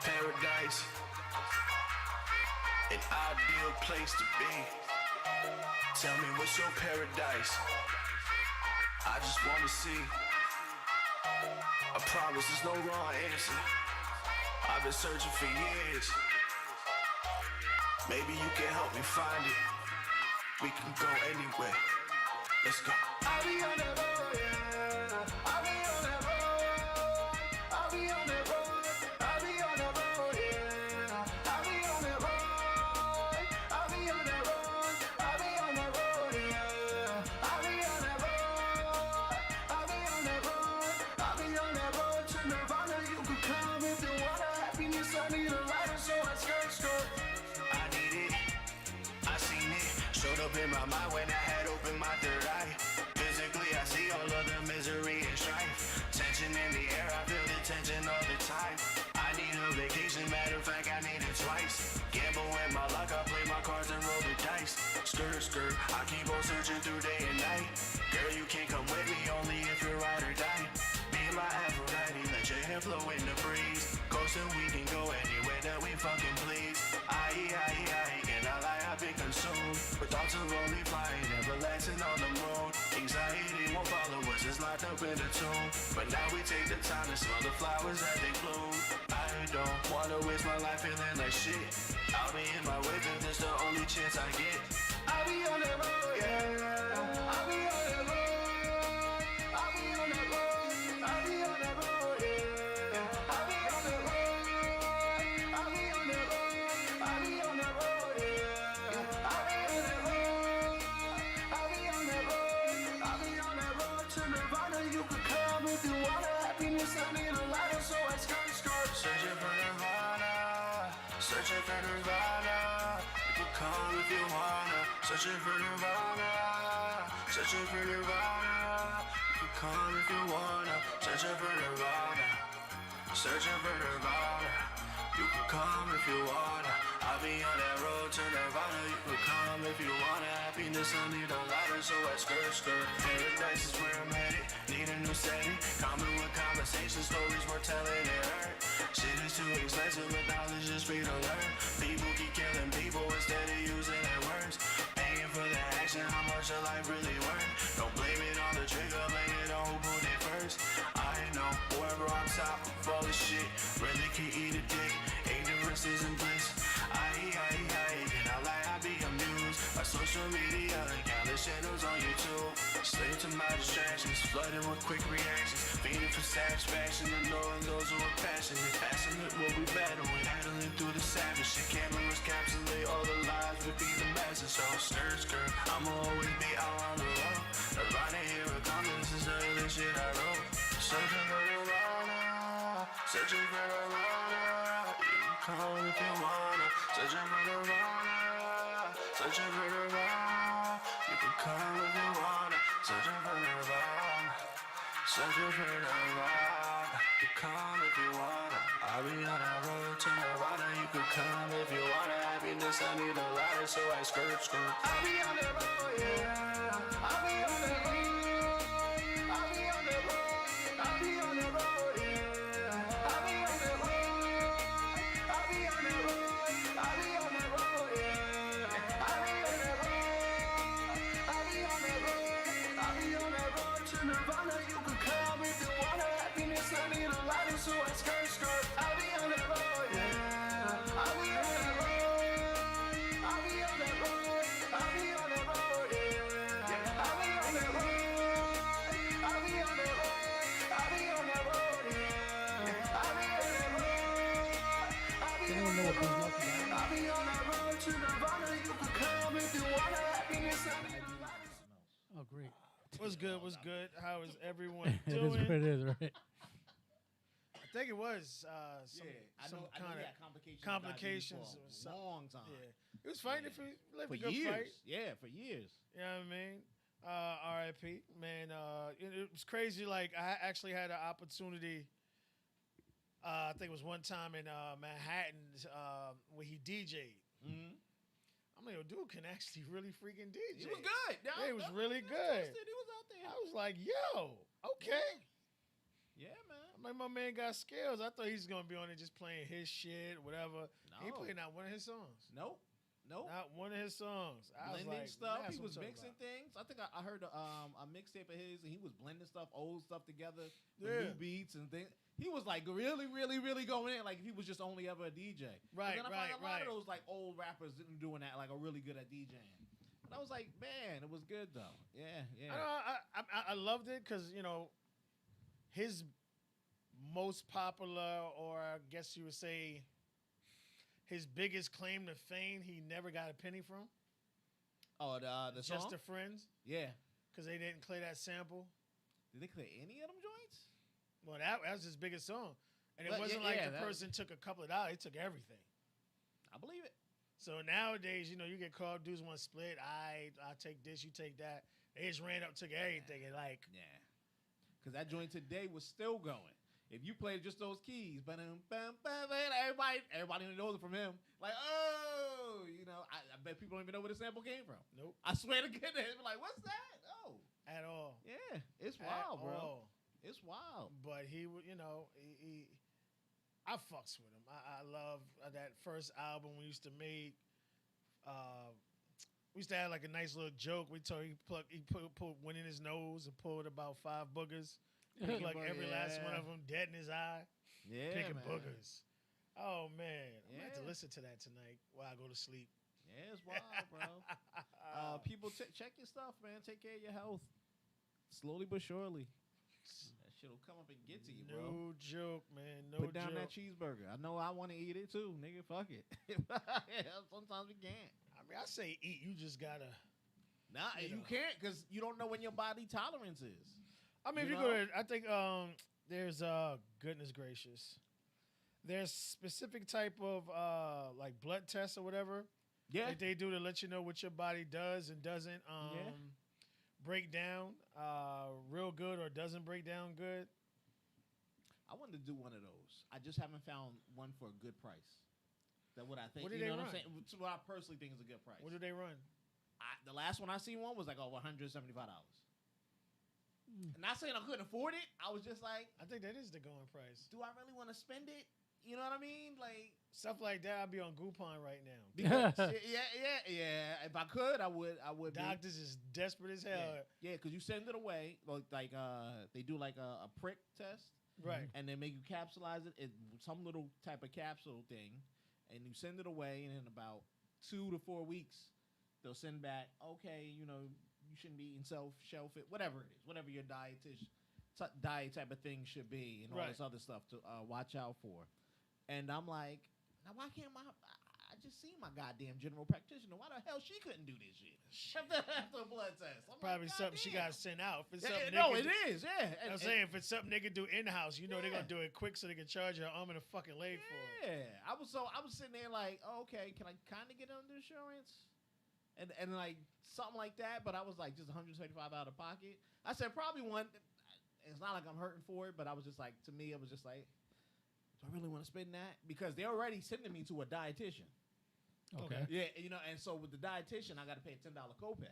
Paradise, an ideal place to be. Tell me what's your paradise? I just wanna see. I promise there's no wrong answer. I've been searching for years. Maybe you can help me find it. We can go anywhere. Let's go. I'll be on that road, yeah. I'll be on that road. I'll be on that road. I'll be on that road, yeah. I'll be on that road. I'll be on that road. I'll be on that road, yeah. I'll be on that road. I'll be on that road. I'll be on that road to Nirvana. You could come if you want happiness. I need a lighter, so I skirt. I need it. I seen it. Showed up in my mind when I had opened my third eye. Physically, I see all of the misery and strife. Tension in the air, I feel the tension all the time. I need a vacation, matter of fact, I need it twice. Gamble with my luck, I play my cards and roll the dice. Skirt, I keep on searching through day and night. Girl, you can't come with me, only if you're ride or die. Be my Aphrodite, let your hair flow in the breeze. Coastin', we can go anywhere that we fucking please. Can I lie, I've been consumed with thoughts of only flying, everlasting on the moon. Anxiety won't follow us, it's locked up in a tomb. But now we take the time to smell the flowers as they bloom. I don't wanna waste my life feeling like shit. I'll be in my whip if it's the only chance I get. I'll be on that road, yeah. I'll be on that road. I'll be on that road. I'll be on that road, yeah. I'll be on that road. I'll be on that road. I'll be on that road, yeah. I'll be on that road. I'll be on that road. I'll be on that road to Nirvana. You could come if you want happiness. I need a lighter, so I skirt. Searching for Nirvana. Searching for Nirvana. You could come if you wanna. Searching for Nirvana. Searching for Nirvana. You could come if you wanna. Searching for Nirvana. Searching for Nirvana. You could come if you wanna. I'll be on that road to Nirvana. You could come if you wanna. Happiness, I need a lighter, so I skirt. Paradise is where I'm headed. Need a new setting. Common with conversation, stories worth telling it hurt. Shit is too expensive, but knowledge is free to learn. People keep killing people instead of using their words. Paying for the action, how much a life really worth? Don't blame it on the trigger, blame it on who put it first. I know whoever on top of all this shit really can eat a dick. Ignorance isn't bliss. Can I lie? I be amused by social media and countless channels on YouTube. Slave to my distractions, flooded with quick reactions, feeding for satisfaction, annoying those who are passionate. Passionate what we battling, battling through the savage shit. Cameras capsulate all the lies, repeat the message. So skirt, I'ma always be out on the road. Nirvana, here it comes, this is the illest shit I wrote. Searching for Nirvana, searching for Nirvana. You can come if you wanna. Searching for Nirvana, searching for Nirvana. You can come if you wanna. Searching for Nirvana, searching for Nirvana. You can come if you wanna. I'll be on that road to Nirvana. You can come if you wanna. Happiness, I need a lighter, so I skirt. I'll be on that road, yeah. I'll be on that road. I'll be on that road. I'll be on that road, yeah. I'll be on that road. I'll be on that road. I'll be on that road, yeah. I'll be on that road. I'll be on that road. I'll be on that road to Nirvana. You can come if you want happiness. I need a lighter, so I skirt. I'll be on that road, yeah. I'll be on that road. I'll be on that road. I'll be on that road, yeah. I'll be on that road. I'll be on that road. I'll be on that road, yeah. I'll be on that road. I'll be on that road. I'll be on that road to Nirvana. You can come if you want happiness. I need a lighter. Oh, great. What's good? What's good? How is everyone It is what doing? it is, right? I think it was some I know kind he of had complications. complications For or a something. long time. Yeah, it was fighting if he lived For a good years. fight. Yeah, for years. You know what I mean? R.I.P. Man, it was crazy. Like I actually had an opportunity I think it was one time in Manhattan where he DJ'd. Mm-hmm. I'm like, yo, dude can actually really freaking DJ. He was good. Yeah, he was really good. He was out there. I was like, yo, okay. Yeah, man. I'm like, my man got skills. I thought he was gonna be on there just playing his shit, whatever. He No. played not one of his songs. Nope. Not one of his songs. I was Blending like, stuff. that's He what was I'm talking mixing about. things. I think I heard a mixtape of his, and he was blending stuff, old stuff together with Yeah. new beats and things. He was like really, really, really going in, like if he was just only ever a DJ. Right, But then I right, find a lot right. of those like old rappers didn't doing that, like are really good at DJing. And I was like, man, it was good though. Yeah, yeah. I loved it because his most popular, or I guess you would say, his biggest claim to fame, he never got a penny from. Oh, the song? Just the Friends, Yeah. because they didn't play that sample. Did they clear any of them joints? Well, that was his biggest song, and it But, wasn't yeah, like yeah, the that- person took a couple of dollars; he took everything. I believe it. So nowadays, you get called, dudes want to split. I take this, you take that. They just ran up, took everything, and like, Yeah. Because that joint today was still going. If you played just those keys, everybody knows it from him. Like, oh, I bet people don't even know where the sample came from. nope, I swear to goodness, they're like, what's that? Oh, at all. yeah, it's At wild, bro. all. It's wild. But he would, I fucks with him. I love that first album we used to make. We used to have like a nice little joke. We told he put one in his nose and pulled about 5 boogers. Picked like every last one of them dead in his eye, Yeah, picking man. boogers. Oh man, I'm gonna have to Yeah. listen to that tonight while I go to sleep. Yeah, it's wild, bro. People check your stuff, man. Take care of your health. Slowly but surely. That shit'll come up and get to you, bro. No joke, man. No Put down joke. that cheeseburger. I know I want to eat it too, nigga. Fuck it. Sometimes we can't. I mean, I say eat. You just gotta. Nah, You you know. can't because you don't know when your body tolerance is. I mean, You if you go know? to, I think there's goodness gracious, there's specific type of like blood tests or whatever Yeah. that they do to let you know what your body does and doesn't break down real good or doesn't break down good. I wanted to do one of those. I just haven't found one for a good price. That's what I think. What do you they know what run? I'm saying? It's what I personally think is a good price. What do they run? The last one I seen one was like over $175. Not saying I couldn't afford it. I was just like, I think that is the going price. do I really want to spend it? You know what I mean? Like, Stuff like that, I'd be on Groupon right now. because, yeah. If I could, I would. Be. Doctors is desperate as hell. Yeah, because you send it away. Like they do like a prick test. Right. And they make you capsulize it in some little type of capsule thing, and you send it away, and in about 2 to 4 weeks, they'll send back, okay, you shouldn't be eating shellfish, whatever it is, whatever your diet type of thing should be, and all Right. this other stuff to watch out for. And I'm like, now why can't I just seen my goddamn general practitioner. Why the hell she couldn't do this shit? After a blood test. I'm Probably like, something she got goddamn. sent out. If it's Yeah, something no, they it can is, yeah. I'm saying if it's something they can do in house, they're Yeah. gonna do it quick so they can charge your arm and a fucking leg for it. Yeah, I was sitting there like, oh, okay, can I kind of get under insurance, and like something like that, but I was like just $175 out of pocket. I said probably one. It's not like I'm hurting for it, but I was just like, to me, it was just like, do I really want to spend that? Because they're already sending me to a dietitian. Okay. Yeah, and so with the dietitian, I got to pay a $10 copay.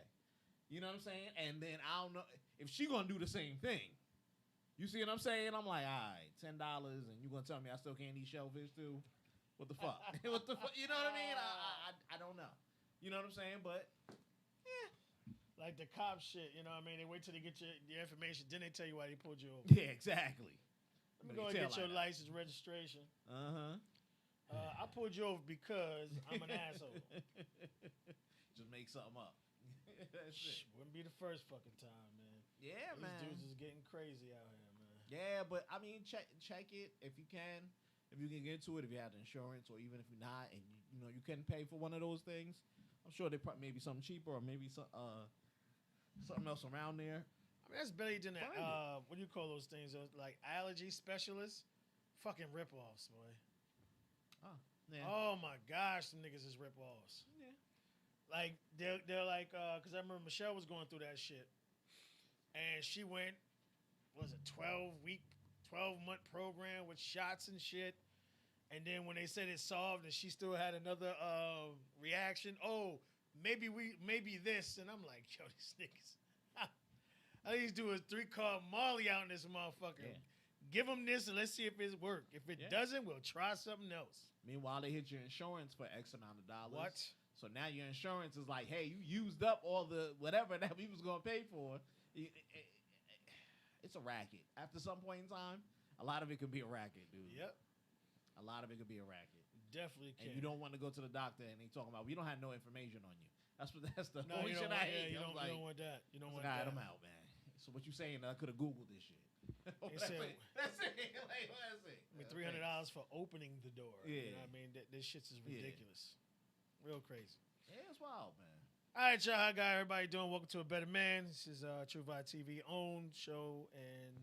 You know what I'm saying? And then I don't know if she gonna do the same thing. You see what I'm saying? I'm like, all right, $10, and you gonna tell me I still can't eat shellfish too? What the fuck? What the fuck? You know what I mean? I don't know. You know what I'm saying? But Like the cop shit, you know what I mean? They wait till they get your information, then they tell you why they pulled you over. yeah, exactly. Let me go and get your license registration. Uh-huh. I pulled you over because I'm an asshole. Just make something up. That's it. Wouldn't be the first fucking time, man. Yeah, These man. dudes is getting crazy out here, man. Yeah, but I mean, check it if you can. If you can get to it, if you have the insurance, or even if you're not, and you can pay for one of those things. I'm sure they probably maybe something cheaper, or maybe something else around there. I mean, that's better than that. Find it. What do you call those things? Like allergy specialists? Fucking rip-offs, boy. Yeah. Oh my gosh, some niggas is rip-offs. Yeah. Like they're like, because I remember Michelle was going through that shit, and she went, what was it 12 12-month program with shots and shit. And then when they said it solved and she still had another reaction, oh, maybe this. And I'm like, yo, these niggas. All these do is 3-card Molly out in this motherfucker. Yeah. Give them this and let's see if it's work. If it doesn't, we'll try something else. Meanwhile, they hit your insurance for X amount of dollars. What? So now your insurance is like, hey, you used up all the whatever that we was going to pay for. It's a racket. After some point in time, a lot of it could be a racket, dude. Yep. A lot of it could be a racket. Definitely can. And you don't want to go to the doctor and they talking about, we don't have no information on you. That's the No, only you shit don't, I want, hate. you, don't, like, you don't want that. You don't want God, that. I'm out, man. So what you saying? I could have Googled this shit. That's said- it. That's it. Like, that's it. I mean, $300 for opening the door. Yeah. You know what I mean? This shit's is Yeah. ridiculous. Real crazy. Yeah, it's wild, man. All right, y'all. How got everybody doing? Welcome to A Better Man. This is True Vibe TV owned show, and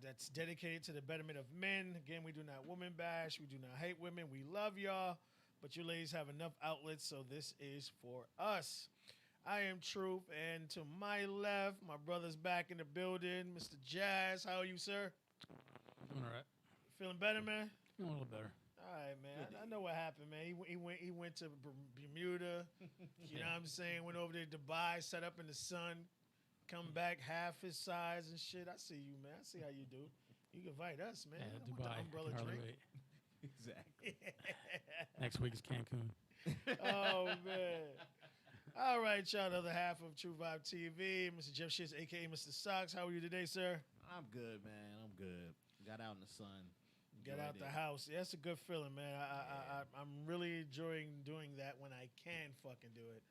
that's dedicated to the betterment of men. Again, we do not woman bash. We do not hate women. We love y'all, but you ladies have enough outlets, so this is for us. I am Truth, and to my left, my brother's back in the building, Mr. Jazz. How are you, sir? Doing all right. Feeling better, man? Feeling a little better. All right, man. I know what happened, man. He went to Bermuda. You know what I'm saying? Went over to Dubai, set up in the sun, come back half his size and shit. I see you, man. I see how you do. You can invite us, man. Yeah, I want Dubai. the umbrella Can hardly drink. wait. Exactly. Next week is Cancun. Oh man. All right, y'all. The other half of True Vibe TV, Mr. Jeff Shits, aka Mr. Socks. How are you today, sir? I'm good, man. I'm good. Got out in the sun. Get Enjoyed out the it. house. Yeah, it's a good feeling, man. I'm really enjoying doing that when I can fucking do it.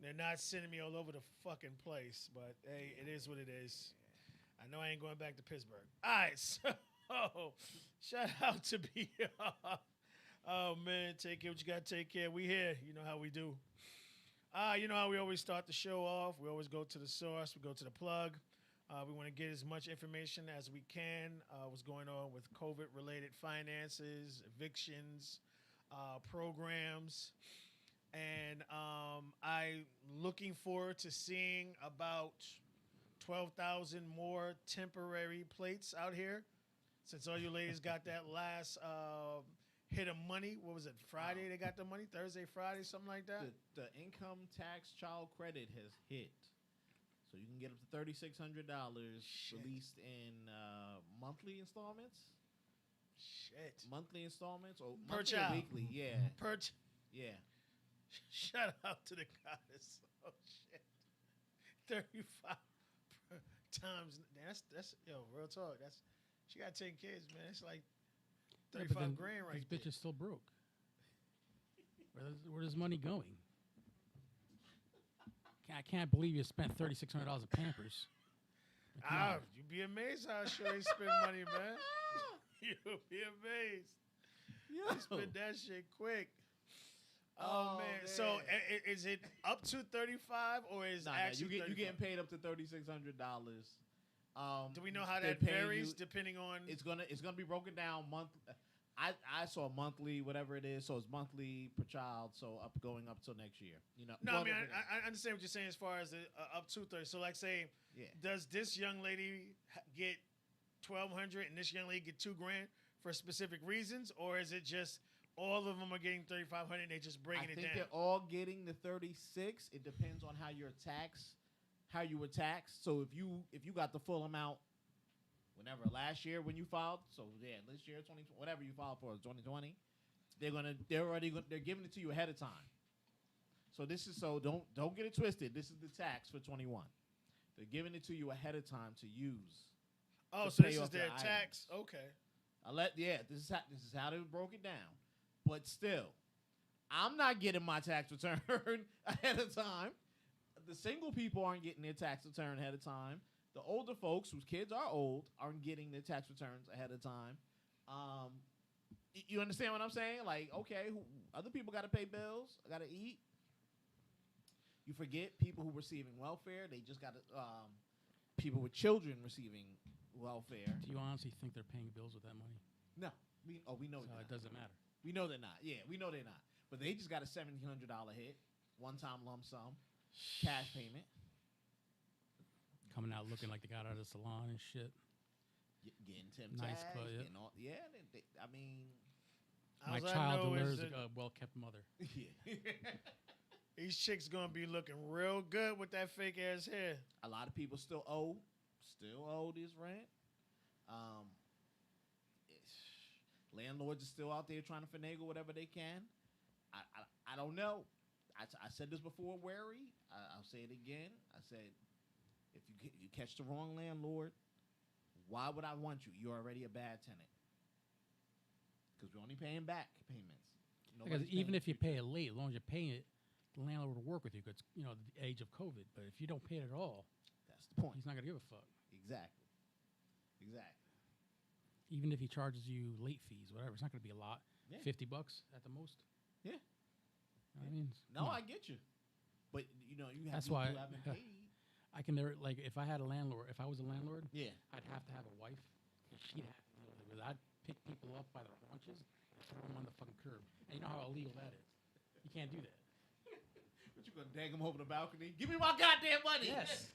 They're not sending me all over the fucking place, but hey, it is what it is. I know I ain't going back to Pittsburgh. All right, so shout out to BR. Oh man, take care what you gotta take care. We here. You know how we do. You know how we always start the show off. We always go to the source. We go to the plug. We want to get as much information as we can. What's going on with COVID-related finances, evictions, programs, and I'm looking forward to seeing about 12,000 more temporary plates out here. Since all you ladies got that last hit of money, what was it? Friday they got the money. Thursday, Friday, something like that. The income tax child credit has hit. So you can get up to $3,600 released in monthly installments. Shit. Monthly installments or Per monthly or child. weekly? Yeah, yeah. Shout out to the goddess. Oh shit. 35 times. That's yo, real talk. That's she got 10 kids, man. It's like Yeah, but 35 then grand right This there. bitch is still broke. Where's his money going? I can't believe you spent $3,600 on Pampers. Like, come on. You'd be amazed how sure they spend money, man. You'll be amazed. They spend that shit quick. Oh, man. So is it up to 35 or is actually you 35? getting paid up to $3,600. Do we know how they're that paying varies you- depending on? It's gonna be broken down month. I saw monthly, whatever it is. So it's monthly per child. So going up till next year. You know. No, well, I mean, everything. I understand what you're saying as far as the, up to 30. So, like, say, Yeah. does this young lady get 1,200 and this young lady get $2,000 for specific reasons, or is it just all of them are getting 3,500 and they just bringing I it think down? they're all getting the 36. It depends on how you were taxed. So if you got the full amount, whenever last year when you filed, so yeah, this year 20 whatever you filed for 2020, they're giving it to you ahead of time. So don't get it twisted. This is the tax for 21. They're giving it to you ahead of time to use. Oh, to so pay this is off their your tax? items. Okay. This is how they broke it down. But still, I'm not getting my tax return ahead of time. The single people aren't getting their tax return ahead of time. The older folks whose kids are old aren't getting their tax returns ahead of time. You understand what I'm saying? Like, okay, other people got to pay bills, got to eat. You forget people who receiving welfare. They just got to people with children receiving welfare. Do you honestly think they're paying bills with that money? No, we know So that. it doesn't matter. We know they're not. Yeah, we know they're not. But they just got a $1,700 hit, one-time lump sum, cash payment. Coming out looking like they got out of the salon and shit. getting Tim Nice tags, clothes, yeah. getting all, I mean, My All I child know is deserves that a well-kept mother. yeah. these chicks gonna be looking real good with that fake ass hair. A lot of people still owe this rent. Um, landlords are still out there trying to finagle whatever they can. I don't know. I said this before, wary. I'll say it again. I said, if you catch the wrong landlord, why would I want you? You're already a bad tenant. Because we're only paying back payments. Because Nobody's even paying if you future. pay it late, as long as you're paying it, the landlord will work with you. Because the age of COVID. But if you don't pay it at all, That's the point. he's not gonna give a fuck. Exactly. Even if he charges you late fees, whatever, it's not gonna be a lot. Yeah. $50 at the most. Yeah. I mean, No, come on. I get you. But, you have That's people why- who haven't paid. I can never if I had a landlord, if I was a landlord, Yeah. I'd have to have a wife, and she'd have to deal with it. I'd pick people up by their haunches and throw them on the fucking curb. And you know how illegal that is. You can't do that. What, you gonna drag them over the balcony? Give me my goddamn money. Yes.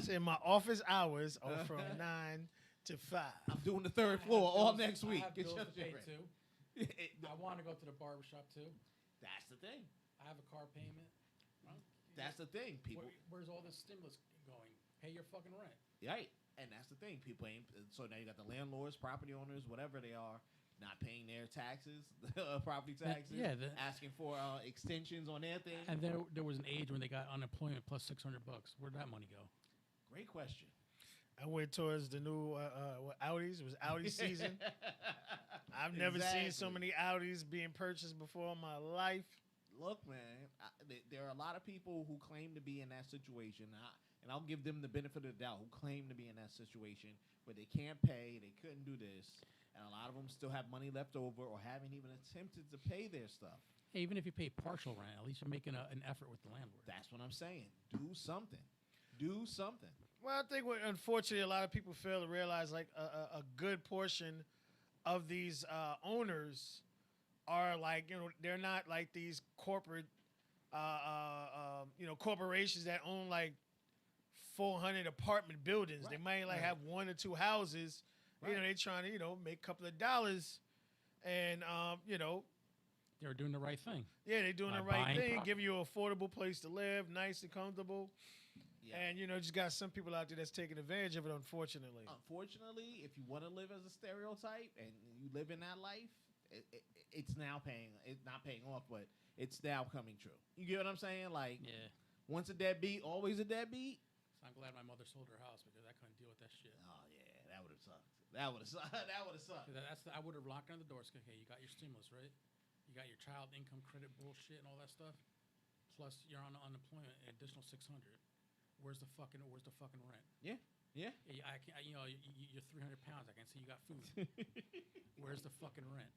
Say my office hours are from 9 to 5. I'm doing the third floor all next week. I have Get bills your to pay shit too. right. I want to go to the barber shop too. That's the thing. I have a car payment. That's the thing. People, Where's all this stimulus going? Pay your fucking rent. right? And that's the thing. People ain't. So now you got the landlords, property owners, whatever they are, not paying their taxes, property taxes. yeah, asking for extensions on their thing. And there was an age when they got unemployment plus $600. Where'd that money go? Great question. I went towards the new Audis. It was Audi season. I've never seen so Exactly. many Audis being purchased before in my life. Look, man, there are a lot of people who claim to be in that situation, and I'll give them the benefit of the doubt, who claim to be in that situation where they can't pay, they couldn't do this, and a lot of them still have money left over or haven't even attempted to pay their stuff. Hey, even if you pay partial rent, at least you're making an effort with the landlord. That's what I'm saying. Do something. Do something. Well, I think unfortunately a lot of people fail to realize like a good portion of these owners are like, they're not like these corporate, corporations that own like 400 apartment buildings. They Right, might like right. have 1 or 2 houses. Right. They're trying to, make a couple of dollars. And, They were doing the right thing. yeah, they're doing By the right buying thing, property. give you an affordable place to live, nice and comfortable. Yeah. And, just got some people out there that's taking advantage of it, unfortunately. Unfortunately, if you want to live as a stereotype and you live in that life, it's now paying. It's not paying off, but it's now coming true. You get what I'm saying? Like, Yeah. once a deadbeat, always a deadbeat. So I'm glad my mother sold her house because I couldn't deal with that shit. Oh yeah, that would have sucked. That would have sucked. That would have sucked. I would have locked on the doors. Okay, you got your stimulus, right? You got your child income credit bullshit and all that stuff. Plus, you're on unemployment, an additional $600. Where's the fucking rent? Yeah. Yeah, I can't. You're 300 pounds. I can see you got food. Where's the fucking rent?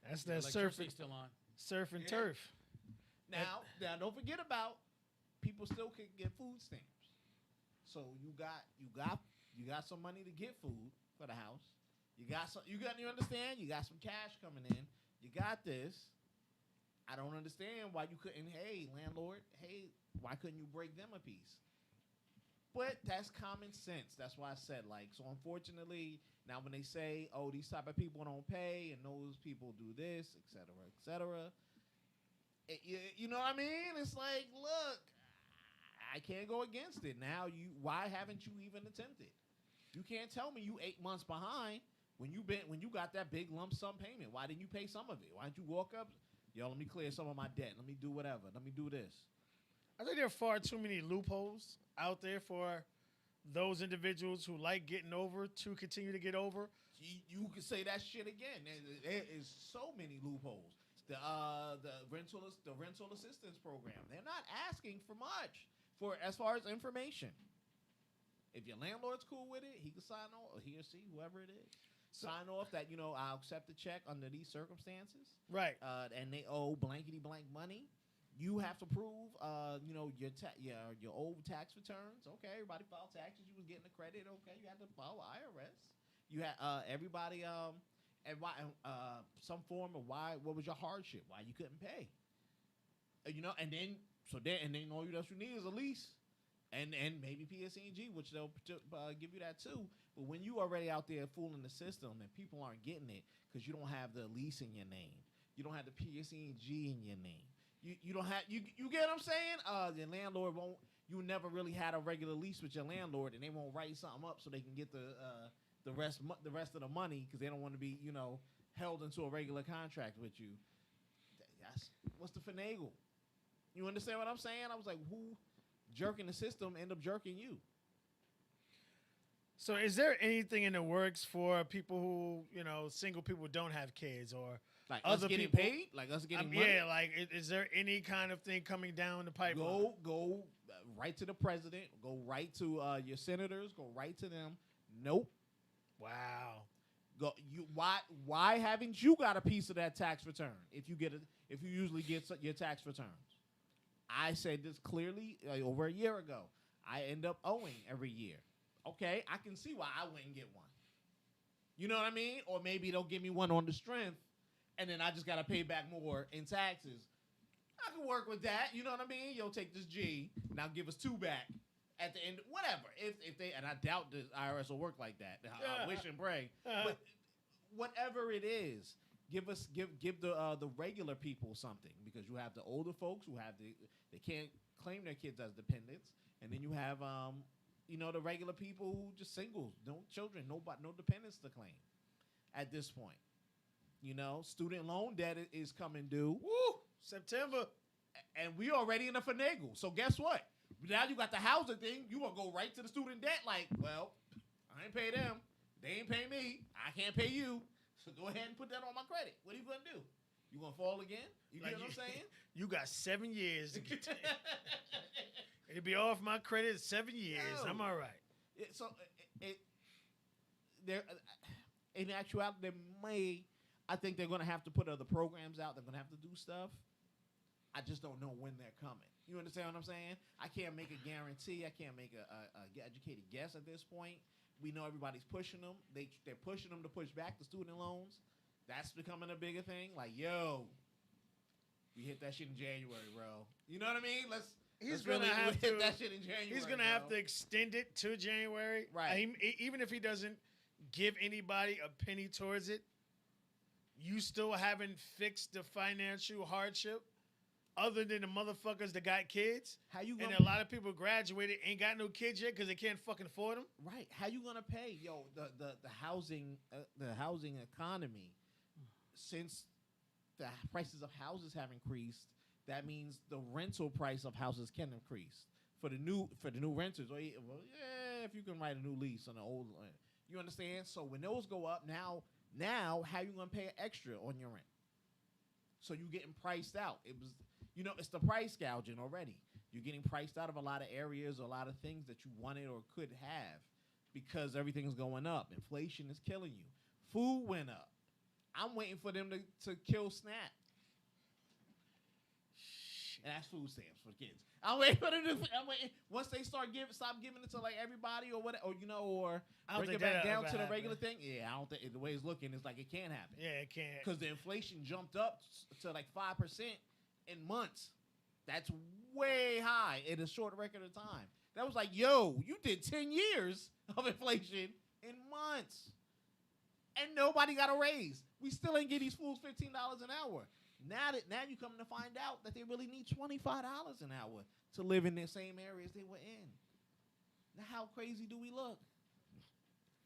That's that Electricity's still on. surf and Yeah. turf. Now, don't forget about people still can get food stamps. So you got some money to get food for the house. You understand? You got some cash coming in. You got this. I don't understand why you couldn't. Hey, landlord. Hey, why couldn't you break them a piece? But that's common sense. That's why I said, like, so unfortunately, now when they say, oh, these type of people don't pay and those people do this, et cetera, you know what I mean? It's like, look, I can't go against it. Now, why haven't you even attempted? You can't tell me you 8 months behind when you got that big lump sum payment. Why didn't you pay some of it? Why didn't you walk up? Yo, let me clear some of my debt. Let me do whatever. Let me do this. I think there are far too many loopholes out there for those individuals who like getting over to continue to get over. You can say that shit again. There is so many loopholes. The rental assistance program. They're not asking for much for as far as information. If your landlord's cool with it, he can sign off, or he or she, whoever it is, sign off that I'll accept the check under these circumstances. Right. And they owe blankety blank money. You have to prove, your old tax returns. Okay, everybody filed taxes. You was getting the credit. Okay, you had to file IRS. You had everybody and why some form of what was your hardship? Why you couldn't pay? And then all else you need is a lease. and maybe PSE&G, which they'll give you that too. But when you already out there fooling the system and people aren't getting it because you don't have the lease in your name, you don't have the PSE&G in your name, you don't have you get what I'm saying? The landlord won't. You never really had a regular lease with your landlord, and they won't write something up so they can get the rest of the money because they don't want to be held into a regular contract with you. That's what's the finagle. You understand what I'm saying? I was like, who jerking the system end up jerking you? So, is there anything in the works for people who, single people who don't have kids, or Like other us getting people paid, like us getting money? yeah, like is there any kind of thing coming down the pipeline? Go right to the president. Go right to your senators. Go right to them. Nope. Wow. Go you. Why haven't you got a piece of that tax return? If you usually get your tax returns. I said this clearly over a year ago. I end up owing every year. Okay, I can see why I wouldn't get one. You know what I mean? Or maybe they'll give me one on the strength, and then I just got to pay back more in taxes. I can work with that. You know what I mean? You'll take this G, now give us 2 back at the end. Whatever. If they, and I doubt the IRS will work like that. I wish and pray. But whatever it is, give the regular people something, because you have the older folks who have they can't claim their kids as dependents, and then you have the regular people who just singles, no children, no dependents to claim at this point. Student loan debt is coming due. Woo! September. And we already in a finagle. So guess what? Now you got the housing thing. You want to go right to the student debt like, well, I ain't pay them. They ain't pay me. I can't pay you. So go ahead and put that on my credit. What are you going to do? You going to fall again? You get what I'm saying? You got 7 years to get it'll be off my credit 7 years. Yo. I'm all right. There, in actuality, I think they're going to have to put other programs out. They're going to have to do stuff. I just don't know when they're coming. You understand what I'm saying? I can't make a guarantee. I can't make a educated guess at this point. We know everybody's pushing them. They're pushing them to push back the student loans. That's becoming a bigger thing. Like, yo, we hit that shit in January, bro. You know what I mean? Let's gonna have hit to that shit in January. He's gonna have to extend it to January, right? Even if he doesn't give anybody a penny towards it, you still haven't fixed the financial hardship. Other than the motherfuckers that got kids, and a lot of people graduated ain't got no kids yet because they can't fucking afford them. Right? How you gonna pay, the housing economy? Since the prices of houses have increased, that means the rental price of houses can increase for the new renters. Well, yeah, if you can write a new lease on the old, you understand. So when those go up, now how you gonna pay extra on your rent? So you getting priced out. It was. It's the price gouging already. You're getting priced out of a lot of areas, a lot of things that you wanted or could have because everything's going up. Inflation is killing you. Food went up. I'm waiting for them to kill SNAP. And that's food stamps for kids. I'm waiting for them to. Once they stop giving it to like everybody or whatever, or bring it back down to the regular thing. Yeah, I don't think the way it's looking, it's like it can't happen. Yeah, it can't. Because the inflation jumped up to like 5%. In months. That's way high in a short record of time. That was like, yo, you did 10 years of inflation in months. And nobody got a raise. We still ain't get these fools $15 an hour. Now you come to find out that they really need $25 an hour to live in the same areas they were in. Now how crazy do we look?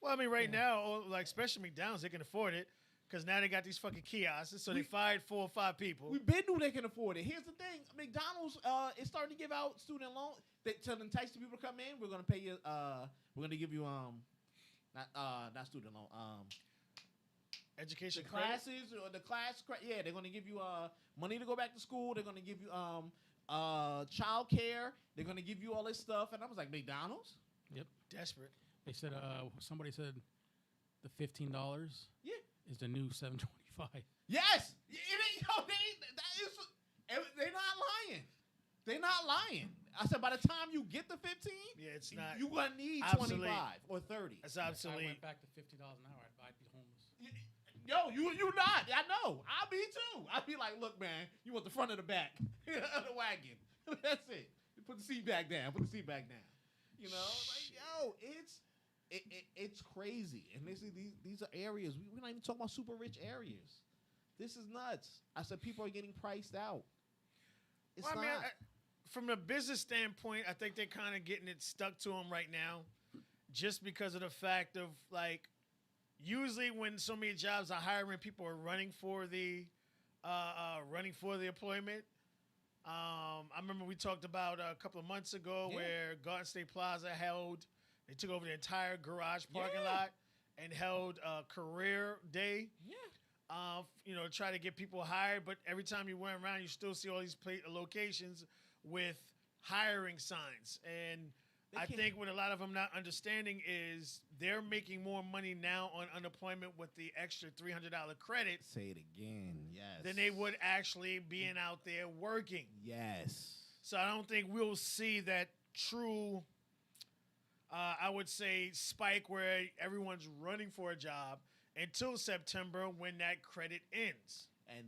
Well, I mean, right now, like especially McDonald's, they can afford it. Because now they got these fucking kiosks, so they fired 4 or 5 people. We've been knew they can afford it. Here's the thing: McDonald's is starting to give out student loans to entice the people to come in. We're gonna pay you. We're gonna give you not student loan. Education classes or the class. Yeah, they're gonna give you money to go back to school. They're gonna give you child care. They're gonna give you all this stuff. And I was like, McDonald's? Yep. Desperate. They said somebody said the $15. Yeah. Is the new $7.25. Yes! They're not lying. They're not lying. I said by the time you get the 15, it's not. You're going to need obsolete. 25 or 30. That's obsolete. If I went back to $50 an hour, I'd be homeless. Yo, you not. I know. I'll be too. I'd be like, look, man, you want the front or the back of the wagon. That's it. Put the seat back down. Put the seat back down. You know, like yo, it's crazy. And these are areas we're not even talking about super rich areas. This is nuts. I said people are getting priced out. It's Well, not. I mean, from a business standpoint, I think they're kind of getting it stuck to them right now, just because of the fact of like, usually when so many jobs are hiring, people are running for the employment. I remember we talked about a couple of months ago where Garden State Plaza they took over the entire garage parking lot and held a career day. Yeah. Try to get people hired, but every time you went around, you still see all these locations with hiring signs. And I think what a lot of them not understanding is they're making more money now on unemployment with the extra $300 credit Say it again. Yes. than they would actually being out there working. Yes. So I don't think we'll see that true, I would say, spike where everyone's running for a job until September when that credit ends. And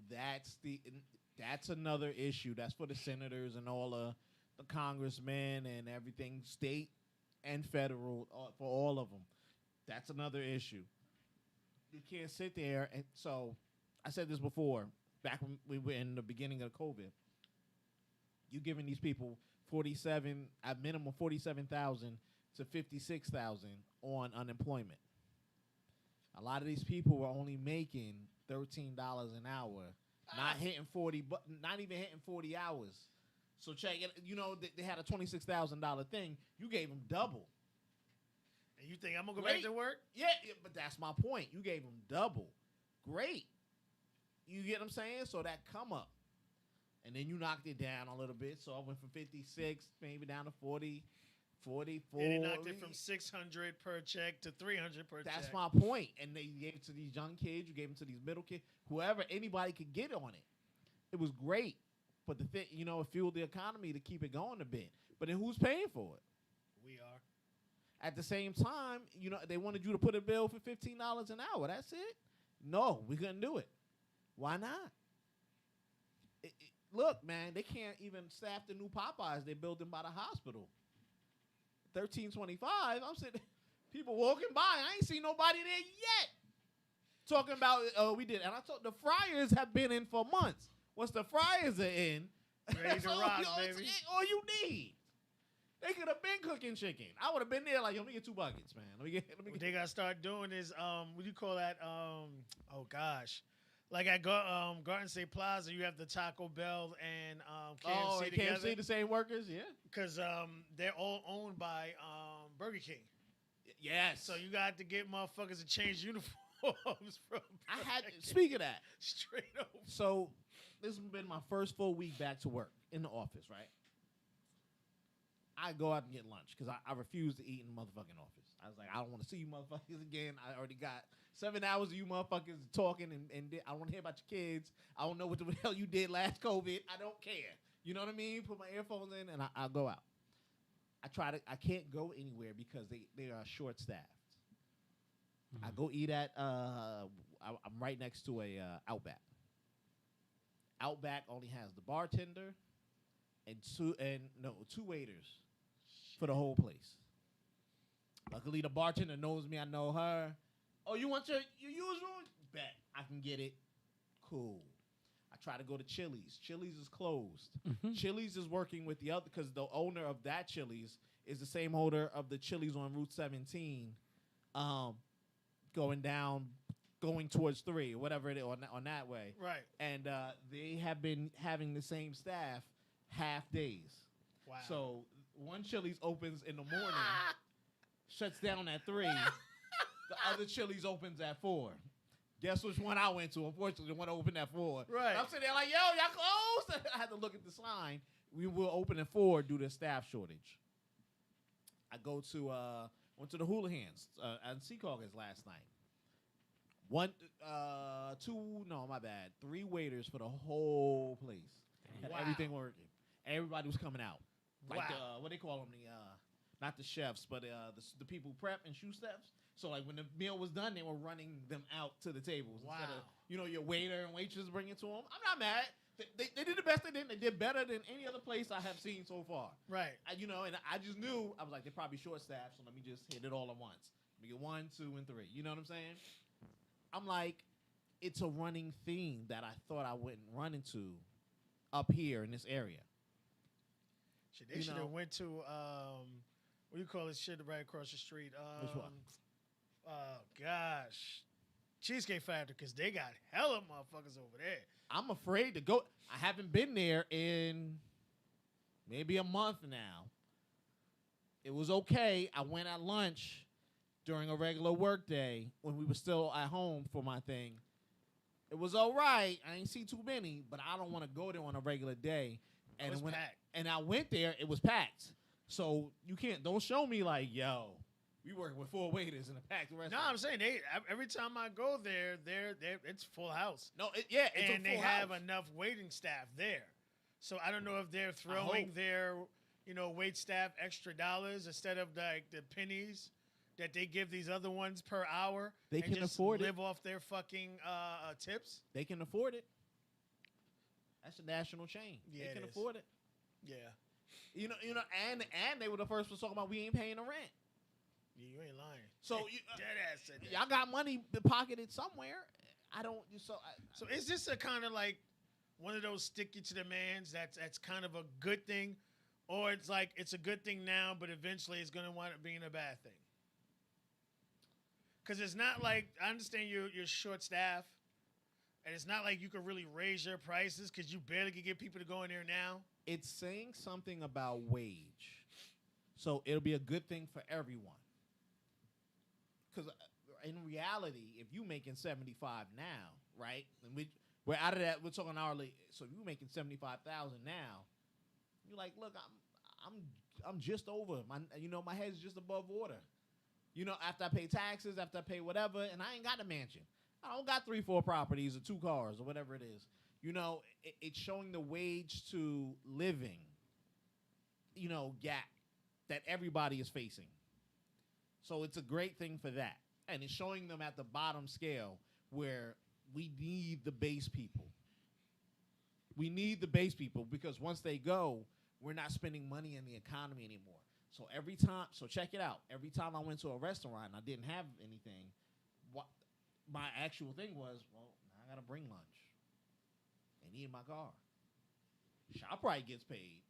that's another issue. That's for the senators and all the congressmen and everything, state and federal, for all of them. That's another issue. You can't sit there and so I said this before, back when we were in the beginning of COVID. You giving these people at minimum 47,000 to 56,000 on unemployment. A lot of these people were only making $13 an hour, not hitting 40, but not even hitting 40 hours. So check it. You know they had a $26,000 thing. You gave them double. And you think I'm gonna go back to work? Yeah, but that's my point. You gave them double. Great. You get what I'm saying? So that come up, and then you knocked it down a little bit. So I went from 56 maybe down to 40. 44. And they knocked it from 600 per check to 300 per check. That's my point. And they gave it to these young kids. You gave them to these middle kids. Whoever, anybody could get on it. It was great. But the thing, it fueled the economy to keep it going a bit. But then who's paying for it? We are. At the same time, they wanted you to put a bill for $15 an hour. That's it? No, we couldn't do it. Why not? Look, man, they can't even staff the new Popeyes they're building by the hospital. $13.25. I'm sitting, people walking by. I ain't seen nobody there yet. Talking about, we did. And I told the fryers have been in for months. Once the fryers are in, Ready to rock, it's baby. all you need. They could have been cooking chicken. I would have been there like, let me get 2 buckets, man. Let me get. What they gotta start doing is, what do you call that? Oh gosh, like at Garden State Plaza, you have the Taco Bell and KFC together. KFC, the same workers, yeah. Because they're all owned by Burger King. Yes. So you got to get motherfuckers to change uniforms from. Speak of that. Straight up. So this has been my first full week back to work in the office, right? I go out and get lunch because I refuse to eat in the motherfucking office. I was like, I don't want to see you motherfuckers again. I already got 7 hours of you motherfuckers talking, and I don't want to hear about your kids. I don't know what the hell you did last COVID. I don't care. You know what I mean? Put my earphones in, and I'll go out. I can't go anywhere because they are short-staffed. I go eat at, I'm right next to a Outback. Outback only has the bartender and two waiters for the whole place. Luckily, the bartender knows me. I know her. Oh, you want your usual? Bet I can get it. Cool. I try to go to Chili's. Chili's is closed. Chili's is working with the other because the owner of that Chili's is the same owner of the Chili's on Route 17, going towards 3 or whatever it is on that way. Right. And they have been having the same staff half days. Wow. So one Chili's opens in the morning, shuts down at 3. The other Chili's opens at 4. Guess which one I went to? Unfortunately, the one that opened at 4. Right. I'm sitting there like, yo, y'all closed? I had to look at the sign. We will open at 4 due to staff shortage. I went to the Houlihan's at Secaucus last night. 3 waiters for the whole place. Had everything working. Everybody was coming out. Like what they call them, not the chefs, but the people who prep and shoe steps. So like when the meal was done, they were running them out to the tables. Wow. Instead of, your waiter and waitress bring it to them. I'm not mad. They did the best they did. They did better than any other place I have seen so far. Right. And I just knew, I was like, they're probably short staffed, so let me just hit it all at once. Let me get 1, 2, and 3. You know what I'm saying? I'm like, it's a running theme that I thought I wouldn't run into up here in this area. Shit, they should have went to what do you call this shit right across the street? Which one? Oh gosh, Cheesecake Factory, because they got hella motherfuckers over there. I'm afraid to go. I haven't been there in maybe a month now. It was okay. I went at lunch during a regular work day when we were still at home for my thing. It was all right. I ain't see too many, but I don't want to go there on a regular day. And It was when packed. and I went there, it was packed. So you don't show me like, yo, we working with 4 waiters in a packed restaurant. No, I'm saying every time I go there, it's full house. No, it's And a they full have house. enough waiting staff there. So I don't know if they're hope. throwing their, wait staff extra dollars instead of like the pennies that they give these other ones per hour. They and can just afford it. live off their fucking tips. They can afford it. That's a national chain. Yeah, they it can is. afford it. Yeah. And they were the first ones talking about we ain't paying the rent. Yeah, you ain't lying. So Dead ass said that. y'all got money pocketed somewhere. I don't. So is this a kind of like one of those stick you to the mans that's kind of a good thing, or it's like it's a good thing now, but eventually it's going to wind up being a bad thing? Because it's not like I understand you're short staff, and it's not like you can really raise your prices because you barely can get people to go in there now. It's saying something about wage, so it'll be a good thing for everyone. Because in reality, if you making 75 now, right, and we're out of that, we're talking hourly. So if you making 75,000 now, you're like, look, I'm just over my head's just above water. After I pay taxes, after I pay whatever, and I ain't got a mansion. I don't got 3, 4 properties or 2 cars or whatever it is. It's showing the wage to living, gap that everybody is facing. So it's a great thing for that. And it's showing them at the bottom scale where we need the base people. We need the base people because once they go, we're not spending money in the economy anymore. So check it out. Every time I went to a restaurant and I didn't have anything, my actual thing was, well, now I got to bring lunch and eat in my car. ShopRite gets paid.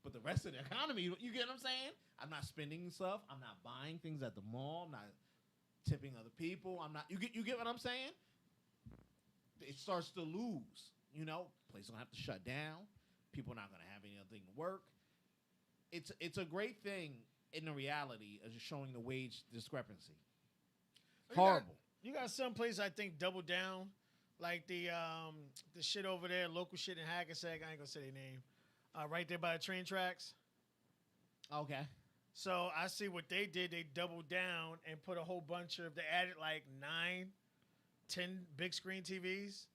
But the rest of the economy, you get what I'm saying? I'm not spending stuff. I'm not buying things at the mall. I'm not tipping other people. I'm not. You get what I'm saying? It starts to lose. Place gonna have to shut down. People are not gonna have anything to work. It's a great thing in the reality of just showing the wage discrepancy. Horrible. You got some place I think double down, like the shit over there, local shit in Hackensack. I ain't gonna say their name. Right there by the train tracks. Okay. So I see what they did. They doubled down and put a whole bunch of. They added like 9, 10 big screen TVs